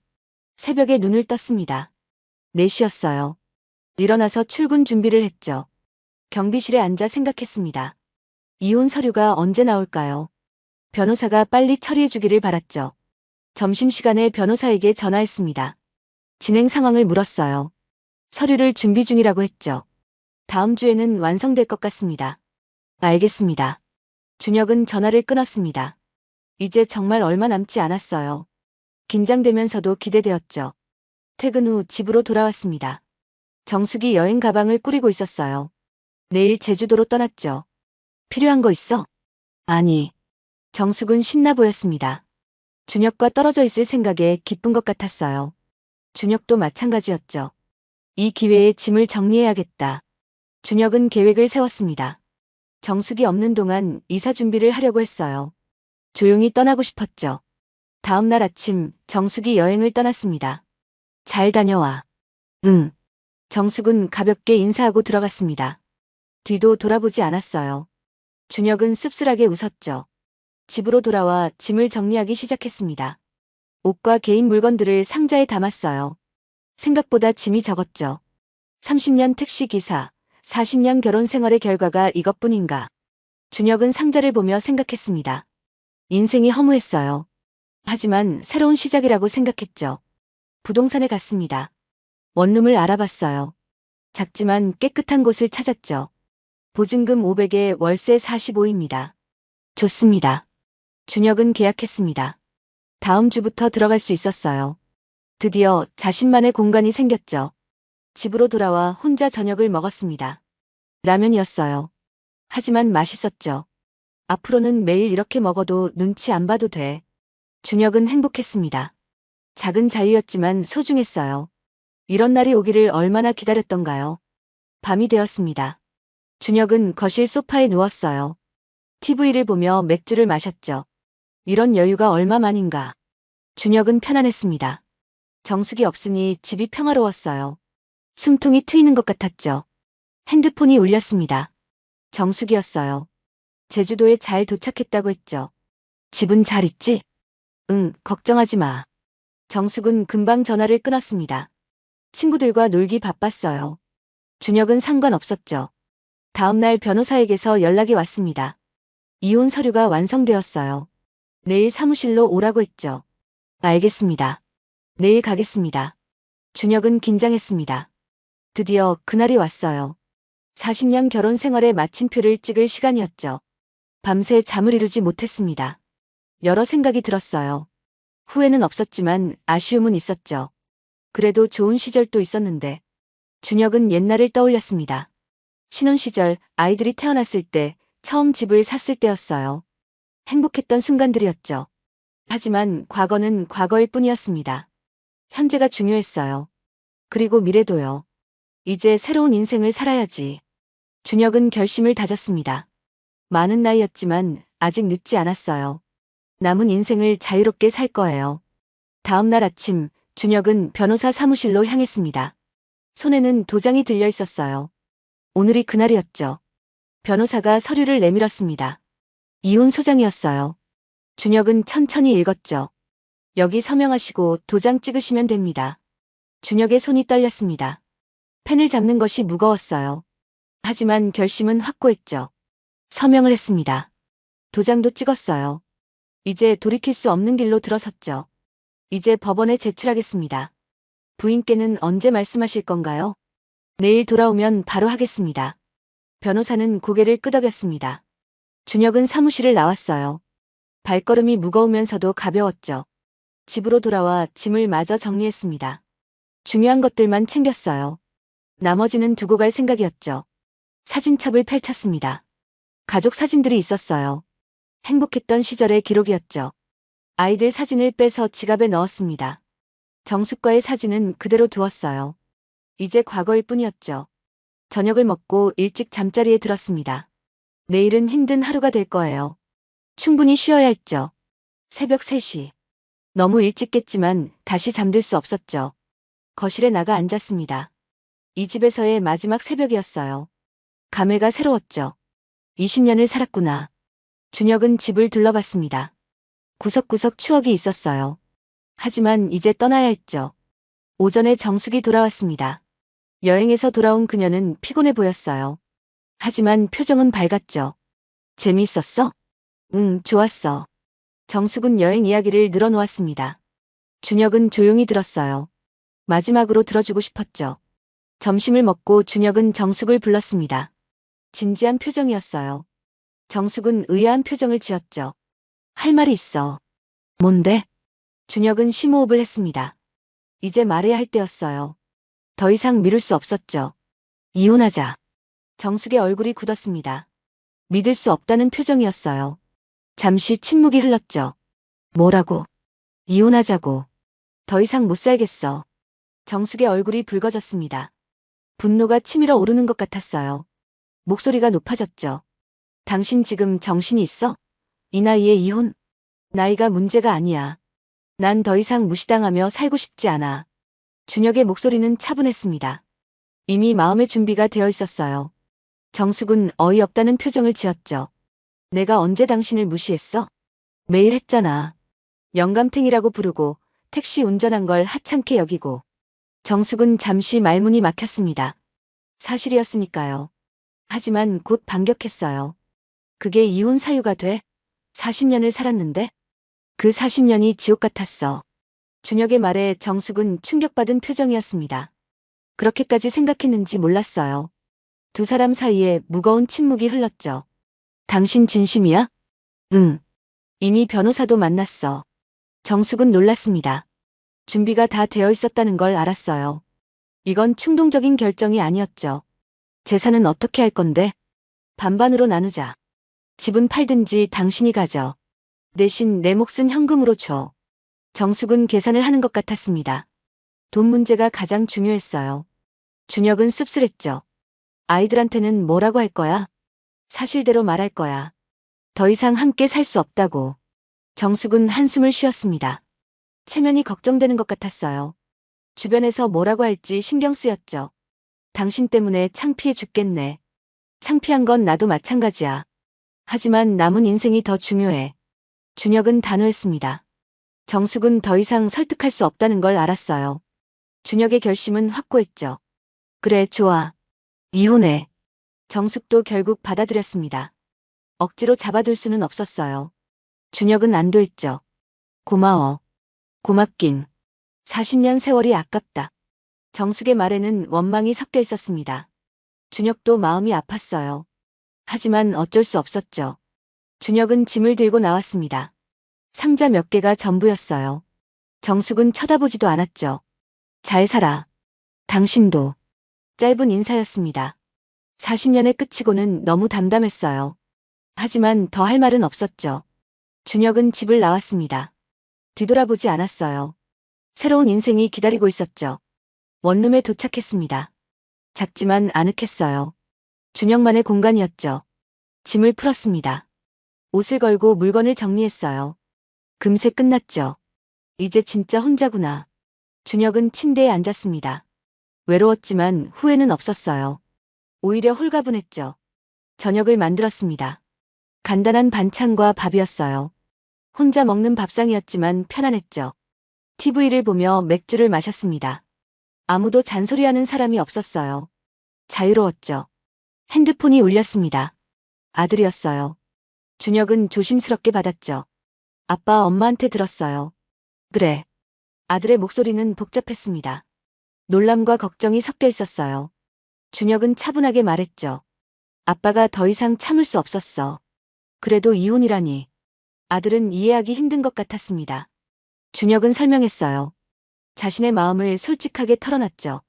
새벽에 눈을 떴습니다. 4시였어요. 일어나서 출근 준비를 했죠. 경비실에 앉아 생각했습니다. 이혼 서류가 언제 나올까요? 변호사가 빨리 처리해 주기를 바랐죠. 점심시간에 변호사에게 전화했습니다. 진행 상황을 물었어요. 서류를 준비 중이라고 했죠. 다음 주에는 완성될 것 같습니다. 알겠습니다. 준혁은 전화를 끊었습니다. 이제 정말 얼마 남지 않았어요. 긴장되면서도 기대되었죠. 퇴근 후 집으로 돌아왔습니다. 정숙이 여행 가방을 꾸리고 있었어요. 내일 제주도로 떠났죠. 필요한 거 있어? 아니. 정숙은 신나 보였습니다. 준혁과 떨어져 있을 생각에 기쁜 것 같았어요. 준혁도 마찬가지였죠. 이 기회에 짐을 정리해야겠다. 준혁은 계획을 세웠습니다. 정숙이 없는 동안 이사 준비를 하려고 했어요. 조용히 떠나고 싶었죠. 다음 날 아침 정숙이 여행을 떠났습니다. 잘 다녀와. 응. 정숙은 가볍게 인사하고 들어갔습니다. 뒤도 돌아보지 않았어요. 준혁은 씁쓸하게 웃었죠. 집으로 돌아와 짐을 정리하기 시작했습니다. 옷과 개인 물건들을 상자에 담았어요. 생각보다 짐이 적었죠. 30년 택시기사, 40년 결혼 생활의 결과가 이것뿐인가. 준혁은 상자를 보며 생각했습니다. 인생이 허무했어요. 하지만 새로운 시작이라고 생각했죠. 부동산에 갔습니다. 원룸을 알아봤어요. 작지만 깨끗한 곳을 찾았죠. 보증금 500에 월세 45입니다. 좋습니다. 준혁은 계약했습니다. 다음 주부터 들어갈 수 있었어요. 드디어 자신만의 공간이 생겼죠. 집으로 돌아와 혼자 저녁을 먹었습니다. 라면이었어요. 하지만 맛있었죠. 앞으로는 매일 이렇게 먹어도 눈치 안 봐도 돼. 준혁은 행복했습니다. 작은 자유였지만 소중했어요. 이런 날이 오기를 얼마나 기다렸던가요. 밤이 되었습니다. 준혁은 거실 소파에 누웠어요. TV를 보며 맥주를 마셨죠. 이런 여유가 얼마만인가. 준혁은 편안했습니다. 정숙이 없으니 집이 평화로웠어요. 숨통이 트이는 것 같았죠. 핸드폰이 울렸습니다. 정숙이었어요. 제주도에 잘 도착했다고 했죠. 집은 잘 있지? 응, 걱정하지 마. 정숙은 금방 전화를 끊었습니다. 친구들과 놀기 바빴어요. 준혁은 상관없었죠. 다음날 변호사에게서 연락이 왔습니다. 이혼 서류가 완성되었어요. 내일 사무실로 오라고 했죠. 알겠습니다. 내일 가겠습니다. 준혁은 긴장했습니다. 드디어 그날이 왔어요. 40년 결혼 생활의 마침표를 찍을 시간이었죠. 밤새 잠을 이루지 못했습니다. 여러 생각이 들었어요. 후회는 없었지만 아쉬움은 있었죠. 그래도 좋은 시절도 있었는데. 준혁은 옛날을 떠올렸습니다. 신혼 시절 아이들이 태어났을 때 처음 집을 샀을 때였어요. 행복했던 순간들이었죠. 하지만 과거는 과거일 뿐이었습니다. 현재가 중요했어요. 그리고 미래도요. 이제 새로운 인생을 살아야지. 준혁은 결심을 다졌습니다. 많은 나이였지만 아직 늦지 않았어요. 남은 인생을 자유롭게 살 거예요. 다음 날 아침 준혁은 변호사 사무실로 향했습니다. 손에는 도장이 들려 있었어요. 오늘이 그날이었죠. 변호사가 서류를 내밀었습니다. 이혼 소장이었어요. 준혁은 천천히 읽었죠. 여기 서명하시고 도장 찍으시면 됩니다. 준혁의 손이 떨렸습니다. 펜을 잡는 것이 무거웠어요. 하지만 결심은 확고했죠. 서명을 했습니다. 도장도 찍었어요. 이제 돌이킬 수 없는 길로 들어섰죠. 이제 법원에 제출하겠습니다. 부인께는 언제 말씀하실 건가요? 내일 돌아오면 바로 하겠습니다. 변호사는 고개를 끄덕였습니다. 준혁은 사무실을 나왔어요. 발걸음이 무거우면서도 가벼웠죠. 집으로 돌아와 짐을 마저 정리했습니다. 중요한 것들만 챙겼어요. 나머지는 두고 갈 생각이었죠. 사진첩을 펼쳤습니다. 가족 사진들이 있었어요. 행복했던 시절의 기록이었죠. 아이들 사진을 빼서 지갑에 넣었습니다. 정숙과의 사진은 그대로 두었어요. 이제 과거일 뿐이었죠. 저녁을 먹고 일찍 잠자리에 들었습니다. 내일은 힘든 하루가 될 거예요. 충분히 쉬어야 했죠. 새벽 3시. 너무 일찍 깼지만 다시 잠들 수 없었죠. 거실에 나가 앉았습니다. 이 집에서의 마지막 새벽이었어요. 감회가 새로웠죠. 20년을 살았구나. 준혁은 집을 둘러봤습니다. 구석구석 추억이 있었어요. 하지만 이제 떠나야 했죠. 오전에 정숙이 돌아왔습니다. 여행에서 돌아온 그녀는 피곤해 보였어요. 하지만 표정은 밝았죠. 재미있었어? 응, 좋았어. 정숙은 여행 이야기를 늘어놓았습니다. 준혁은 조용히 들었어요. 마지막으로 들어주고 싶었죠. 점심을 먹고 준혁은 정숙을 불렀습니다. 진지한 표정이었어요. 정숙은 의아한 표정을 지었죠. 할 말이 있어. 뭔데? 준혁은 심호흡을 했습니다. 이제 말해야 할 때였어요. 더 이상 미룰 수 없었죠. 이혼하자. 정숙의 얼굴이 굳었습니다. 믿을 수 없다는 표정이었어요. 잠시 침묵이 흘렀죠. 뭐라고? 이혼하자고. 더 이상 못 살겠어. 정숙의 얼굴이 붉어졌습니다. 분노가 치밀어 오르는 것 같았어요. 목소리가 높아졌죠. 당신 지금 정신이 있어? 이 나이에 이혼? 나이가 문제가 아니야. 난 더 이상 무시당하며 살고 싶지 않아. 준혁의 목소리는 차분했습니다. 이미 마음의 준비가 되어 있었어요. 정숙은 어이없다는 표정을 지었죠. 내가 언제 당신을 무시했어? 매일 했잖아. 영감탱이라고 부르고 택시 운전한 걸 하찮게 여기고. 정숙은 잠시 말문이 막혔습니다. 사실이었으니까요. 하지만 곧 반격했어요. 그게 이혼 사유가 돼? 40년을 살았는데? 그 40년이 지옥 같았어. 준혁의 말에 정숙은 충격받은 표정이었습니다. 그렇게까지 생각했는지 몰랐어요. 두 사람 사이에 무거운 침묵이 흘렀죠. 당신 진심이야? 응. 이미 변호사도 만났어. 정숙은 놀랐습니다. 준비가 다 되어 있었다는 걸 알았어요. 이건 충동적인 결정이 아니었죠. 재산은 어떻게 할 건데? 반반으로 나누자. 집은 팔든지 당신이 가져. 대신 내 몫은 현금으로 줘. 정숙은 계산을 하는 것 같았습니다. 돈 문제가 가장 중요했어요. 준혁은 씁쓸했죠. 아이들한테는 뭐라고 할 거야? 사실대로 말할 거야. 더 이상 함께 살 수 없다고. 정숙은 한숨을 쉬었습니다. 체면이 걱정되는 것 같았어요. 주변에서 뭐라고 할지 신경 쓰였죠. 당신 때문에 창피해 죽겠네. 창피한 건 나도 마찬가지야. 하지만 남은 인생이 더 중요해. 준혁은 단호했습니다. 정숙은 더 이상 설득할 수 없다는 걸 알았어요. 준혁의 결심은 확고했죠. 그래, 좋아. 이혼해. 정숙도 결국 받아들였습니다. 억지로 잡아둘 수는 없었어요. 준혁은 안도했죠. 고마워. 고맙긴. 40년 세월이 아깝다. 정숙의 말에는 원망이 섞여 있었습니다. 준혁도 마음이 아팠어요. 하지만 어쩔 수 없었죠. 준혁은 짐을 들고 나왔습니다. 상자 몇 개가 전부였어요. 정숙은 쳐다보지도 않았죠. 잘 살아. 당신도. 짧은 인사였습니다. 40년의 끝이고는 너무 담담했어요. 하지만 더 할 말은 없었죠. 준혁은 집을 나왔습니다. 뒤돌아보지 않았어요. 새로운 인생이 기다리고 있었죠. 원룸에 도착했습니다. 작지만 아늑했어요. 준혁만의 공간이었죠. 짐을 풀었습니다. 옷을 걸고 물건을 정리했어요. 금세 끝났죠. 이제 진짜 혼자구나. 준혁은 침대에 앉았습니다. 외로웠지만 후회는 없었어요. 오히려 홀가분했죠. 저녁을 만들었습니다. 간단한 반찬과 밥이었어요. 혼자 먹는 밥상이었지만 편안했죠. TV를 보며 맥주를 마셨습니다. 아무도 잔소리하는 사람이 없었어요. 자유로웠죠. 핸드폰이 울렸습니다. 아들이었어요. 준혁은 조심스럽게 받았죠. 아빠 엄마한테 들었어요. 그래. 아들의 목소리는 복잡했습니다. 놀람과 걱정이 섞여 있었어요. 준혁은 차분하게 말했죠. 아빠가 더 이상 참을 수 없었어. 그래도 이혼이라니. 아들은 이해하기 힘든 것 같았습니다. 준혁은 설명했어요. 자신의 마음을 솔직하게 털어놨죠.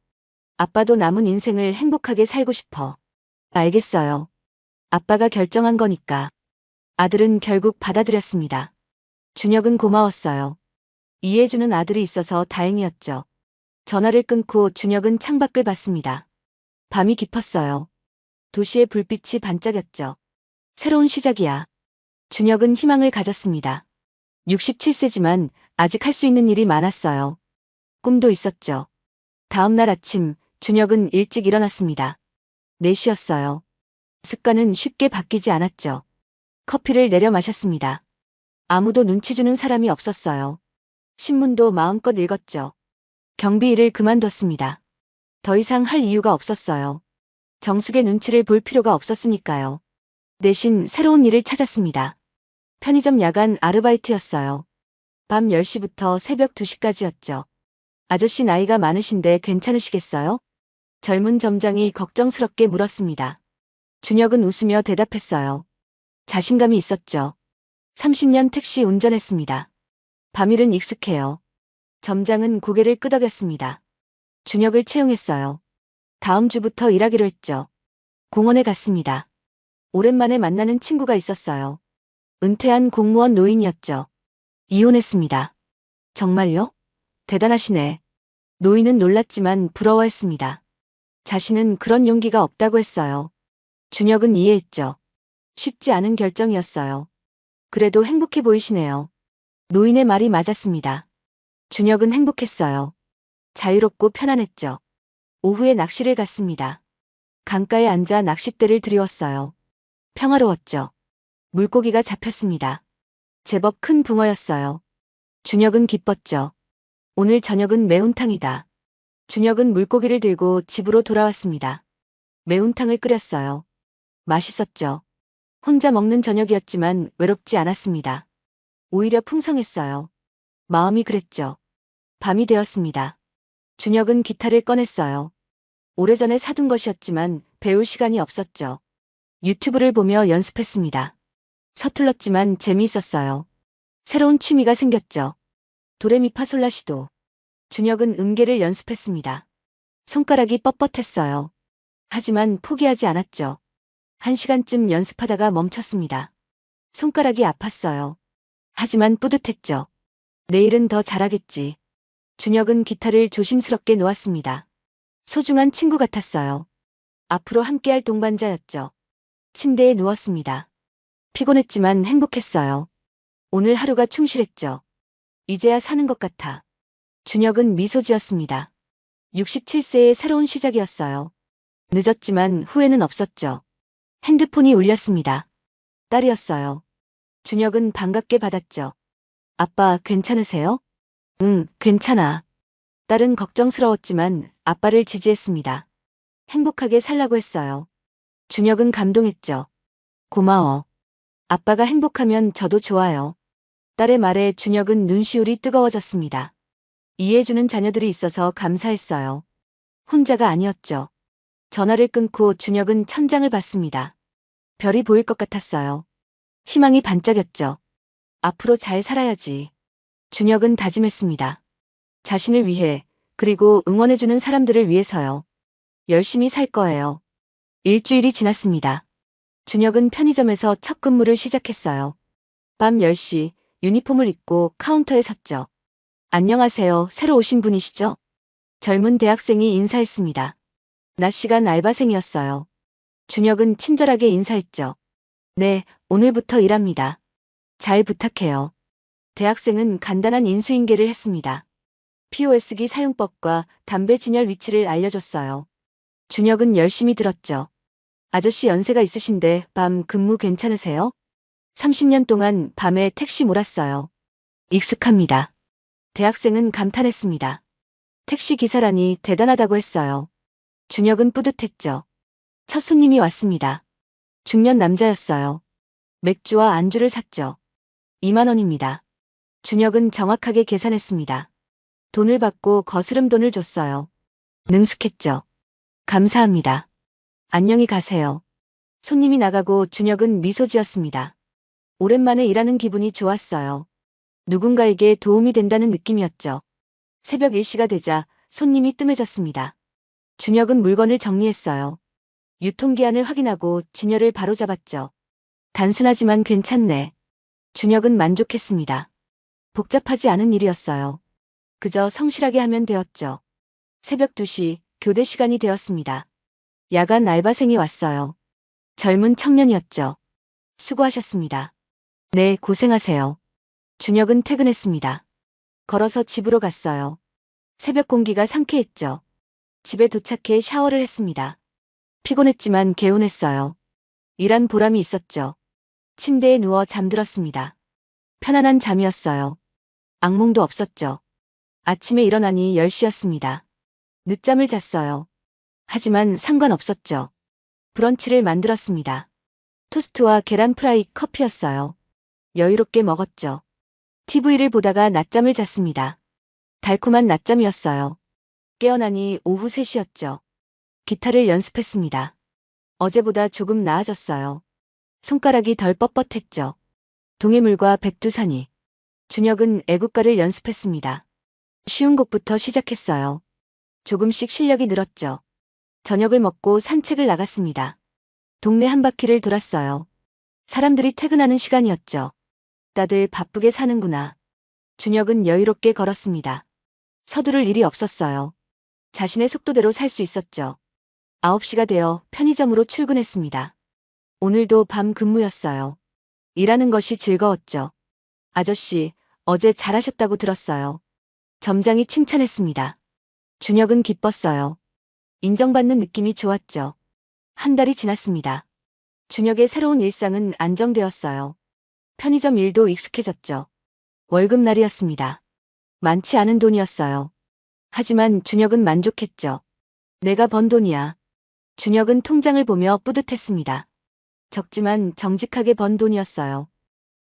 아빠도 남은 인생을 행복하게 살고 싶어. 알겠어요. 아빠가 결정한 거니까. 아들은 결국 받아들였습니다. 준혁은 고마웠어요. 이해해주는 아들이 있어서 다행이었죠. 전화를 끊고 준혁은 창밖을 봤습니다. 밤이 깊었어요. 도시의 불빛이 반짝였죠. 새로운 시작이야. 준혁은 희망을 가졌습니다. 67세지만 아직 할 수 있는 일이 많았어요. 꿈도 있었죠. 다음 날 아침 준혁은 일찍 일어났습니다. 4시였어요. 습관은 쉽게 바뀌지 않았죠. 커피를 내려 마셨습니다. 아무도 눈치 주는 사람이 없었어요. 신문도 마음껏 읽었죠. 경비 일을 그만뒀습니다. 더 이상 할 이유가 없었어요. 정숙의 눈치를 볼 필요가 없었으니까요. 대신 새로운 일을 찾았습니다. 편의점 야간 아르바이트였어요. 밤 10시부터 새벽 2시까지였죠. 아저씨 나이가 많으신데 괜찮으시겠어요? 젊은 점장이 걱정스럽게 물었습니다. 준혁은 웃으며 대답했어요. 자신감이 있었죠. 30년 택시 운전했습니다. 밤일은 익숙해요. 점장은 고개를 끄덕였습니다. 준혁을 채용했어요. 다음 주부터 일하기로 했죠. 공원에 갔습니다. 오랜만에 만나는 친구가 있었어요. 은퇴한 공무원 노인이었죠. 이혼했습니다. 정말요? 대단하시네. 노인은 놀랐지만 부러워했습니다. 자신은 그런 용기가 없다고 했어요. 준혁은 이해했죠. 쉽지 않은 결정이었어요. 그래도 행복해 보이시네요. 노인의 말이 맞았습니다. 준혁은 행복했어요. 자유롭고 편안했죠. 오후에 낚시를 갔습니다. 강가에 앉아 낚싯대를 들이웠어요. 평화로웠죠. 물고기가 잡혔습니다. 제법 큰 붕어였어요. 준혁은 기뻤죠. 오늘 저녁은 매운탕이다. 준혁은 물고기를 들고 집으로 돌아왔습니다. 매운탕을 끓였어요. 맛있었죠. 혼자 먹는 저녁이었지만 외롭지 않았습니다. 오히려 풍성했어요. 마음이 그랬죠. 밤이 되었습니다. 준혁은 기타를 꺼냈어요. 오래전에 사둔 것이었지만 배울 시간이 없었죠. 유튜브를 보며 연습했습니다. 서툴렀지만 재미있었어요. 새로운 취미가 생겼죠. 도레미파솔라시도. 준혁은 음계를 연습했습니다. 손가락이 뻣뻣했어요. 하지만 포기하지 않았죠. 1시간쯤 연습하다가 멈췄습니다. 손가락이 아팠어요. 하지만 뿌듯했죠. 내일은 더 잘하겠지. 준혁은 기타를 조심스럽게 놓았습니다. 소중한 친구 같았어요. 앞으로 함께할 동반자였죠. 침대에 누웠습니다. 피곤했지만 행복했어요. 오늘 하루가 충실했죠. 이제야 사는 것 같아. 준혁은 미소 지었습니다. 67세의 새로운 시작이었어요. 늦었지만 후회는 없었죠. 핸드폰이 울렸습니다. 딸이었어요. 준혁은 반갑게 받았죠. 아빠 괜찮으세요? 응, 괜찮아. 딸은 걱정스러웠지만 아빠를 지지했습니다. 행복하게 살라고 했어요. 준혁은 감동했죠. 고마워. 아빠가 행복하면 저도 좋아요. 딸의 말에 준혁은 눈시울이 뜨거워졌습니다. 이해해주는 자녀들이 있어서 감사했어요. 혼자가 아니었죠. 전화를 끊고 준혁은 천장을 봤습니다. 별이 보일 것 같았어요. 희망이 반짝였죠. 앞으로 잘 살아야지. 준혁은 다짐했습니다. 자신을 위해, 그리고 응원해주는 사람들을 위해서요. 열심히 살 거예요. 일주일이 지났습니다. 준혁은 편의점에서 첫 근무를 시작했어요. 밤 10시 유니폼을 입고 카운터에 섰죠. 안녕하세요. 새로 오신 분이시죠? 젊은 대학생이 인사했습니다. 낮 시간 알바생이었어요. 준혁은 친절하게 인사했죠. 네, 오늘부터 일합니다. 잘 부탁해요. 대학생은 간단한 인수인계를 했습니다. POS기 사용법과 담배 진열 위치를 알려줬어요. 준혁은 열심히 들었죠. 아저씨 연세가 있으신데 밤 근무 괜찮으세요? 30년 동안 밤에 택시 몰았어요. 익숙합니다. 대학생은 감탄했습니다. 택시 기사라니 대단하다고 했어요. 준혁은 뿌듯했죠. 첫 손님이 왔습니다. 중년 남자였어요. 맥주와 안주를 샀죠. 2만 원입니다. 준혁은 정확하게 계산했습니다. 돈을 받고 거스름 돈을 줬어요. 능숙했죠. 감사합니다. 안녕히 가세요. 손님이 나가고 준혁은 미소 지었습니다. 오랜만에 일하는 기분이 좋았어요. 누군가에게 도움이 된다는 느낌이었죠. 새벽 1시가 되자 손님이 뜸해졌습니다. 준혁은 물건을 정리했어요. 유통기한을 확인하고 진열을 바로잡았죠. 단순하지만 괜찮네. 준혁은 만족했습니다. 복잡하지 않은 일이었어요. 그저 성실하게 하면 되었죠. 새벽 2시 교대 시간이 되었습니다. 야간 알바생이 왔어요. 젊은 청년이었죠. 수고하셨습니다. 네, 고생하세요. 준혁은 퇴근했습니다. 걸어서 집으로 갔어요. 새벽 공기가 상쾌했죠. 집에 도착해 샤워를 했습니다. 피곤했지만 개운했어요. 일한 보람이 있었죠. 침대에 누워 잠들었습니다. 편안한 잠이었어요. 악몽도 없었죠. 아침에 일어나니 10시였습니다. 늦잠을 잤어요. 하지만 상관없었죠. 브런치를 만들었습니다. 토스트와 계란 프라이, 커피였어요. 여유롭게 먹었죠. TV를 보다가 낮잠을 잤습니다. 달콤한 낮잠이었어요. 깨어나니 오후 3시였죠. 기타를 연습했습니다. 어제보다 조금 나아졌어요. 손가락이 덜 뻣뻣했죠. 동해물과 백두산이. 준혁은 애국가를 연습했습니다. 쉬운 곡부터 시작했어요. 조금씩 실력이 늘었죠. 저녁을 먹고 산책을 나갔습니다. 동네 한 바퀴를 돌았어요. 사람들이 퇴근하는 시간이었죠. 다들 바쁘게 사는구나. 준혁은 여유롭게 걸었습니다. 서두를 일이 없었어요. 자신의 속도대로 살 수 있었죠. 9시가 되어 편의점으로 출근했습니다. 오늘도 밤 근무였어요. 일하는 것이 즐거웠죠. 아저씨, 어제 잘하셨다고 들었어요. 점장이 칭찬했습니다. 준혁은 기뻤어요. 인정받는 느낌이 좋았죠. 한 달이 지났습니다. 준혁의 새로운 일상은 안정되었어요. 편의점 일도 익숙해졌죠. 월급날이었습니다. 많지 않은 돈이었어요. 하지만 준혁은 만족했죠. 내가 번 돈이야. 준혁은 통장을 보며 뿌듯했습니다. 적지만 정직하게 번 돈이었어요.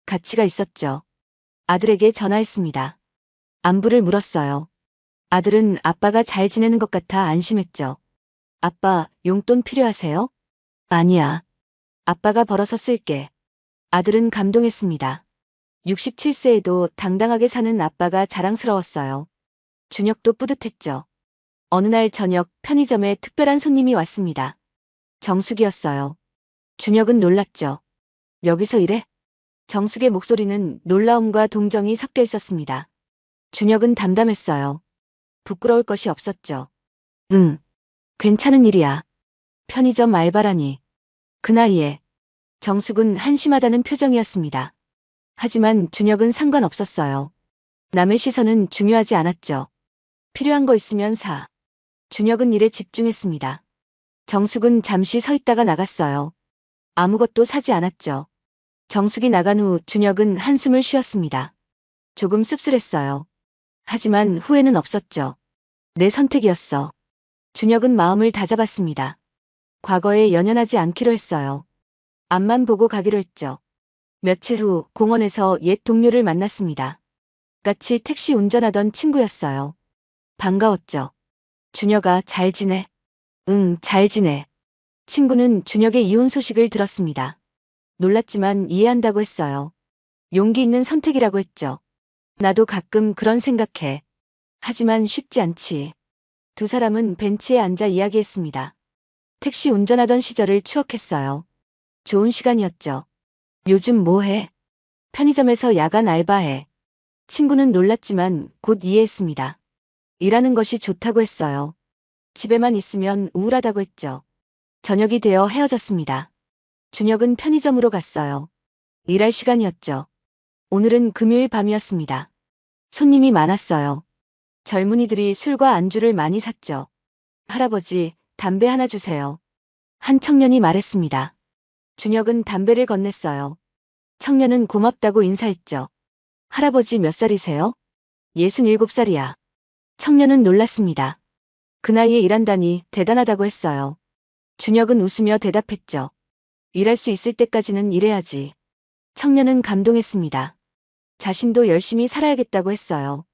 가치가 있었죠. 아들에게 전화했습니다. 안부를 물었어요. 아들은 아빠가 잘 지내는 것 같아 안심했죠. 아빠, 용돈 필요하세요? 아니야. 아빠가 벌어서 쓸게. 아들은 감동했습니다. 67세에도 당당하게 사는 아빠가 자랑스러웠어요. 준혁도 뿌듯했죠. 어느 날 저녁 편의점에 특별한 손님이 왔습니다. 정숙이었어요. 준혁은 놀랐죠. 여기서 일해? 정숙의 목소리는 놀라움과 동정이 섞여 있었습니다. 준혁은 담담했어요. 부끄러울 것이 없었죠. 응, 괜찮은 일이야. 편의점 알바라니. 그 나이에. 정숙은 한심하다는 표정이었습니다. 하지만 준혁은 상관없었어요. 남의 시선은 중요하지 않았죠. 필요한 거 있으면 사. 준혁은 일에 집중했습니다. 정숙은 잠시 서 있다가 나갔어요. 아무것도 사지 않았죠. 정숙이 나간 후 준혁은 한숨을 쉬었습니다. 조금 씁쓸했어요. 하지만 후회는 없었죠. 내 선택이었어. 준혁은 마음을 다잡았습니다. 과거에 연연하지 않기로 했어요. 앞만 보고 가기로 했죠. 며칠 후 공원에서 옛 동료를 만났습니다. 같이 택시 운전하던 친구였어요. 반가웠죠. 준혁아, 잘 지내? 응, 잘 지내. 친구는 준혁의 이혼 소식을 들었습니다. 놀랐지만 이해한다고 했어요. 용기 있는 선택이라고 했죠. 나도 가끔 그런 생각해. 하지만 쉽지 않지. 두 사람은 벤치에 앉아 이야기했습니다. 택시 운전하던 시절을 추억했어요. 좋은 시간이었죠. 요즘 뭐 해? 편의점에서 야간 알바해. 친구는 놀랐지만 곧 이해했습니다. 일하는 것이 좋다고 했어요. 집에만 있으면 우울하다고 했죠. 저녁이 되어 헤어졌습니다. 준혁은 편의점으로 갔어요. 일할 시간이었죠. 오늘은 금요일 밤이었습니다. 손님이 많았어요. 젊은이들이 술과 안주를 많이 샀죠. 할아버지, 담배 하나 주세요. 한 청년이 말했습니다. 준혁은 담배를 건넸어요. 청년은 고맙다고 인사했죠. 할아버지 몇 살이세요? 67살이야. 청년은 놀랐습니다. 그 나이에 일한다니 대단하다고 했어요. 준혁은 웃으며 대답했죠. 일할 수 있을 때까지는 일해야지. 청년은 감동했습니다. 자신도 열심히 살아야겠다고 했어요.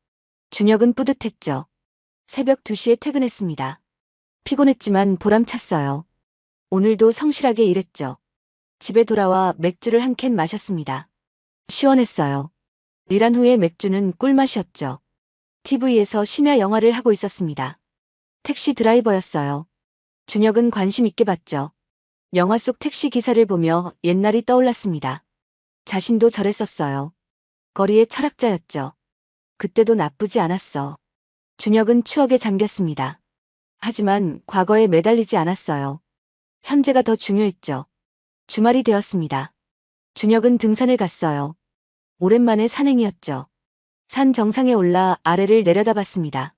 준혁은 뿌듯했죠. 새벽 2시에 퇴근했습니다. 피곤했지만 보람찼어요. 오늘도 성실하게 일했죠. 집에 돌아와 맥주를 한 캔 마셨습니다. 시원했어요. 일한 후에 맥주는 꿀맛이었죠. TV에서 심야 영화를 하고 있었습니다. 택시 드라이버였어요. 준혁은 관심 있게 봤죠. 영화 속 택시 기사를 보며 옛날이 떠올랐습니다. 자신도 저랬었어요. 거리의 철학자였죠. 그때도 나쁘지 않았어. 준혁은 추억에 잠겼습니다. 하지만 과거에 매달리지 않았어요. 현재가 더 중요했죠. 주말이 되었습니다. 준혁은 등산을 갔어요. 오랜만에 산행이었죠. 산 정상에 올라 아래를 내려다봤습니다.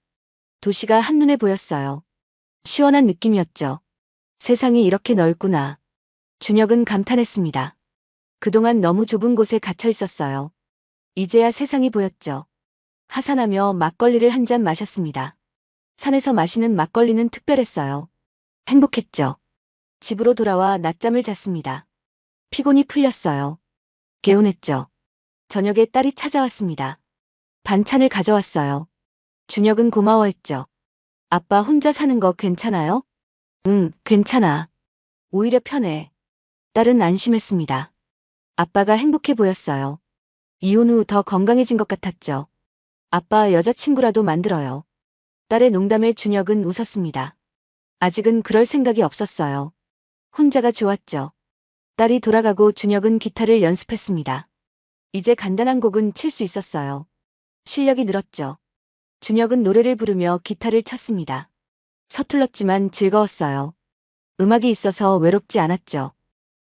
도시가 한눈에 보였어요. 시원한 느낌이었죠. 세상이 이렇게 넓구나. 준혁은 감탄했습니다. 그동안 너무 좁은 곳에 갇혀 있었어요. 이제야 세상이 보였죠. 하산하며 막걸리를 한 잔 마셨습니다. 산에서 마시는 막걸리는 특별했어요. 행복했죠. 집으로 돌아와 낮잠을 잤습니다. 피곤이 풀렸어요. 개운했죠. 저녁에 딸이 찾아왔습니다. 반찬을 가져왔어요. 준혁은 고마워했죠. 아빠 혼자 사는 거 괜찮아요? 응, 괜찮아. 오히려 편해. 딸은 안심했습니다. 아빠가 행복해 보였어요. 이혼 후 더 건강해진 것 같았죠. 아빠 여자친구라도 만들어요. 딸의 농담에 준혁은 웃었습니다. 아직은 그럴 생각이 없었어요. 혼자가 좋았죠. 딸이 돌아가고 준혁은 기타를 연습했습니다. 이제 간단한 곡은 칠 수 있었어요. 실력이 늘었죠. 준혁은 노래를 부르며 기타를 쳤습니다. 서툴렀지만 즐거웠어요. 음악이 있어서 외롭지 않았죠.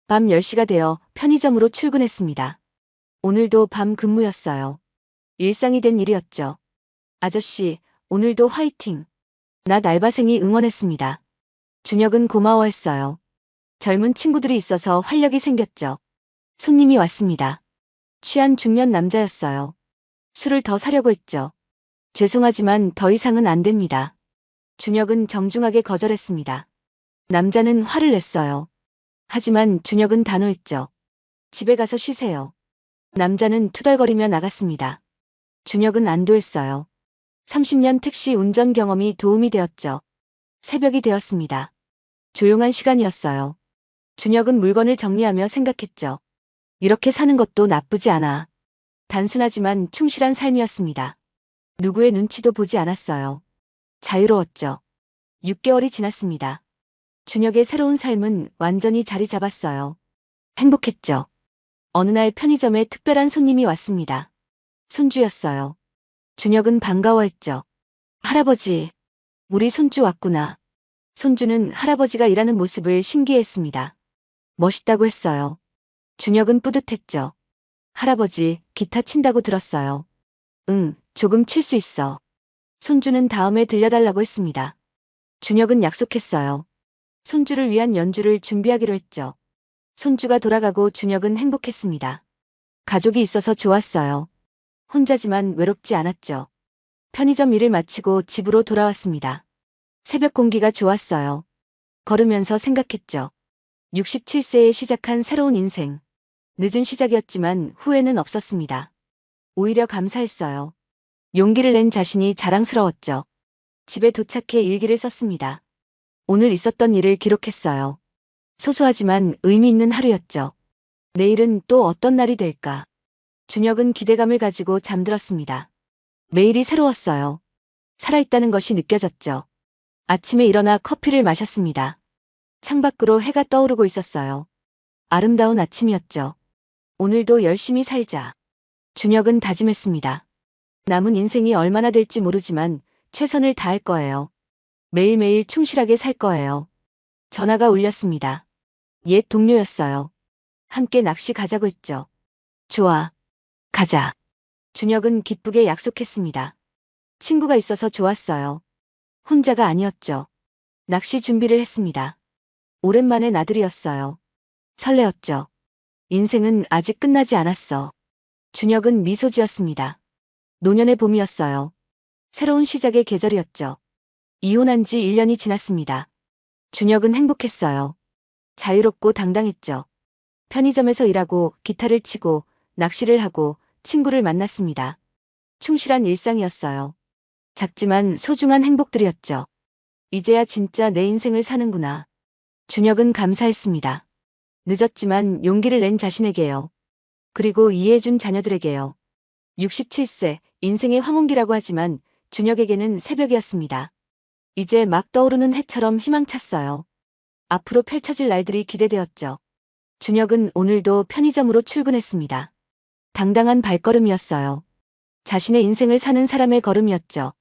밤 10시가 되어 편의점으로 출근했습니다. 오늘도 밤 근무였어요. 일상이 된 일이었죠. 아저씨, 오늘도 화이팅. 낮 알바생이 응원했습니다. 준혁은 고마워했어요. 젊은 친구들이 있어서 활력이 생겼죠. 손님이 왔습니다. 취한 중년 남자였어요. 술을 더 사려고 했죠. 죄송하지만 더 이상은 안 됩니다. 준혁은 정중하게 거절했습니다. 남자는 화를 냈어요. 하지만 준혁은 단호했죠. 집에 가서 쉬세요. 남자는 투덜거리며 나갔습니다. 준혁은 안도했어요. 30년 택시 운전 경험이 도움이 되었죠. 새벽이 되었습니다. 조용한 시간이었어요. 준혁은 물건을 정리하며 생각했죠. 이렇게 사는 것도 나쁘지 않아. 단순하지만 충실한 삶이었습니다. 누구의 눈치도 보지 않았어요. 자유로웠죠. 6개월이 지났습니다. 준혁의 새로운 삶은 완전히 자리 잡았어요. 행복했죠. 어느 날 편의점에 특별한 손님이 왔습니다. 손주였어요. 준혁은 반가워했죠. 할아버지, 우리 손주 왔구나. 손주는 할아버지가 일하는 모습을 신기해했습니다. 멋있다고 했어요. 준혁은 뿌듯했죠. 할아버지, 기타 친다고 들었어요. 응, 조금 칠 수 있어. 손주는 다음에 들려달라고 했습니다. 준혁은 약속했어요. 손주를 위한 연주를 준비하기로 했죠. 손주가 돌아가고 준혁은 행복했습니다. 가족이 있어서 좋았어요. 혼자지만 외롭지 않았죠. 편의점 일을 마치고 집으로 돌아왔습니다. 새벽 공기가 좋았어요. 걸으면서 생각했죠. 67세에 시작한 새로운 인생. 늦은 시작이었지만 후회는 없었습니다. 오히려 감사했어요. 용기를 낸 자신이 자랑스러웠죠. 집에 도착해 일기를 썼습니다. 오늘 있었던 일을 기록했어요. 소소하지만 의미 있는 하루였죠. 내일은 또 어떤 날이 될까? 준혁은 기대감을 가지고 잠들었습니다. 매일이 새로웠어요. 살아있다는 것이 느껴졌죠. 아침에 일어나 커피를 마셨습니다. 창밖으로 해가 떠오르고 있었어요. 아름다운 아침이었죠. 오늘도 열심히 살자. 준혁은 다짐했습니다. 남은 인생이 얼마나 될지 모르지만 최선을 다할 거예요. 매일매일 충실하게 살 거예요. 전화가 울렸습니다. 옛 동료였어요. 함께 낚시 가자고 했죠. 좋아. 가자. 준혁은 기쁘게 약속했습니다. 친구가 있어서 좋았어요. 혼자가 아니었죠. 낚시 준비를 했습니다. 오랜만에 나들이였어요. 설레었죠. 인생은 아직 끝나지 않았어. 준혁은 미소 지었습니다. 노년의 봄이었어요. 새로운 시작의 계절이었죠. 이혼한 지 1년이 지났습니다. 준혁은 행복했어요. 자유롭고 당당했죠. 편의점에서 일하고 기타를 치고 낚시를 하고 친구를 만났습니다. 충실한 일상이었어요. 작지만 소중한 행복들이었죠. 이제야 진짜 내 인생을 사는구나. 준혁은 감사했습니다. 늦었지만 용기를 낸 자신에게요. 그리고 이해해준 자녀들에게요. 67세, 인생의 황혼기라고 하지만 준혁에게는 새벽이었습니다. 이제 막 떠오르는 해처럼 희망찼어요. 앞으로 펼쳐질 날들이 기대되었죠. 준혁은 오늘도 편의점으로 출근했습니다. 당당한 발걸음이었어요. 자신의 인생을 사는 사람의 걸음이었죠.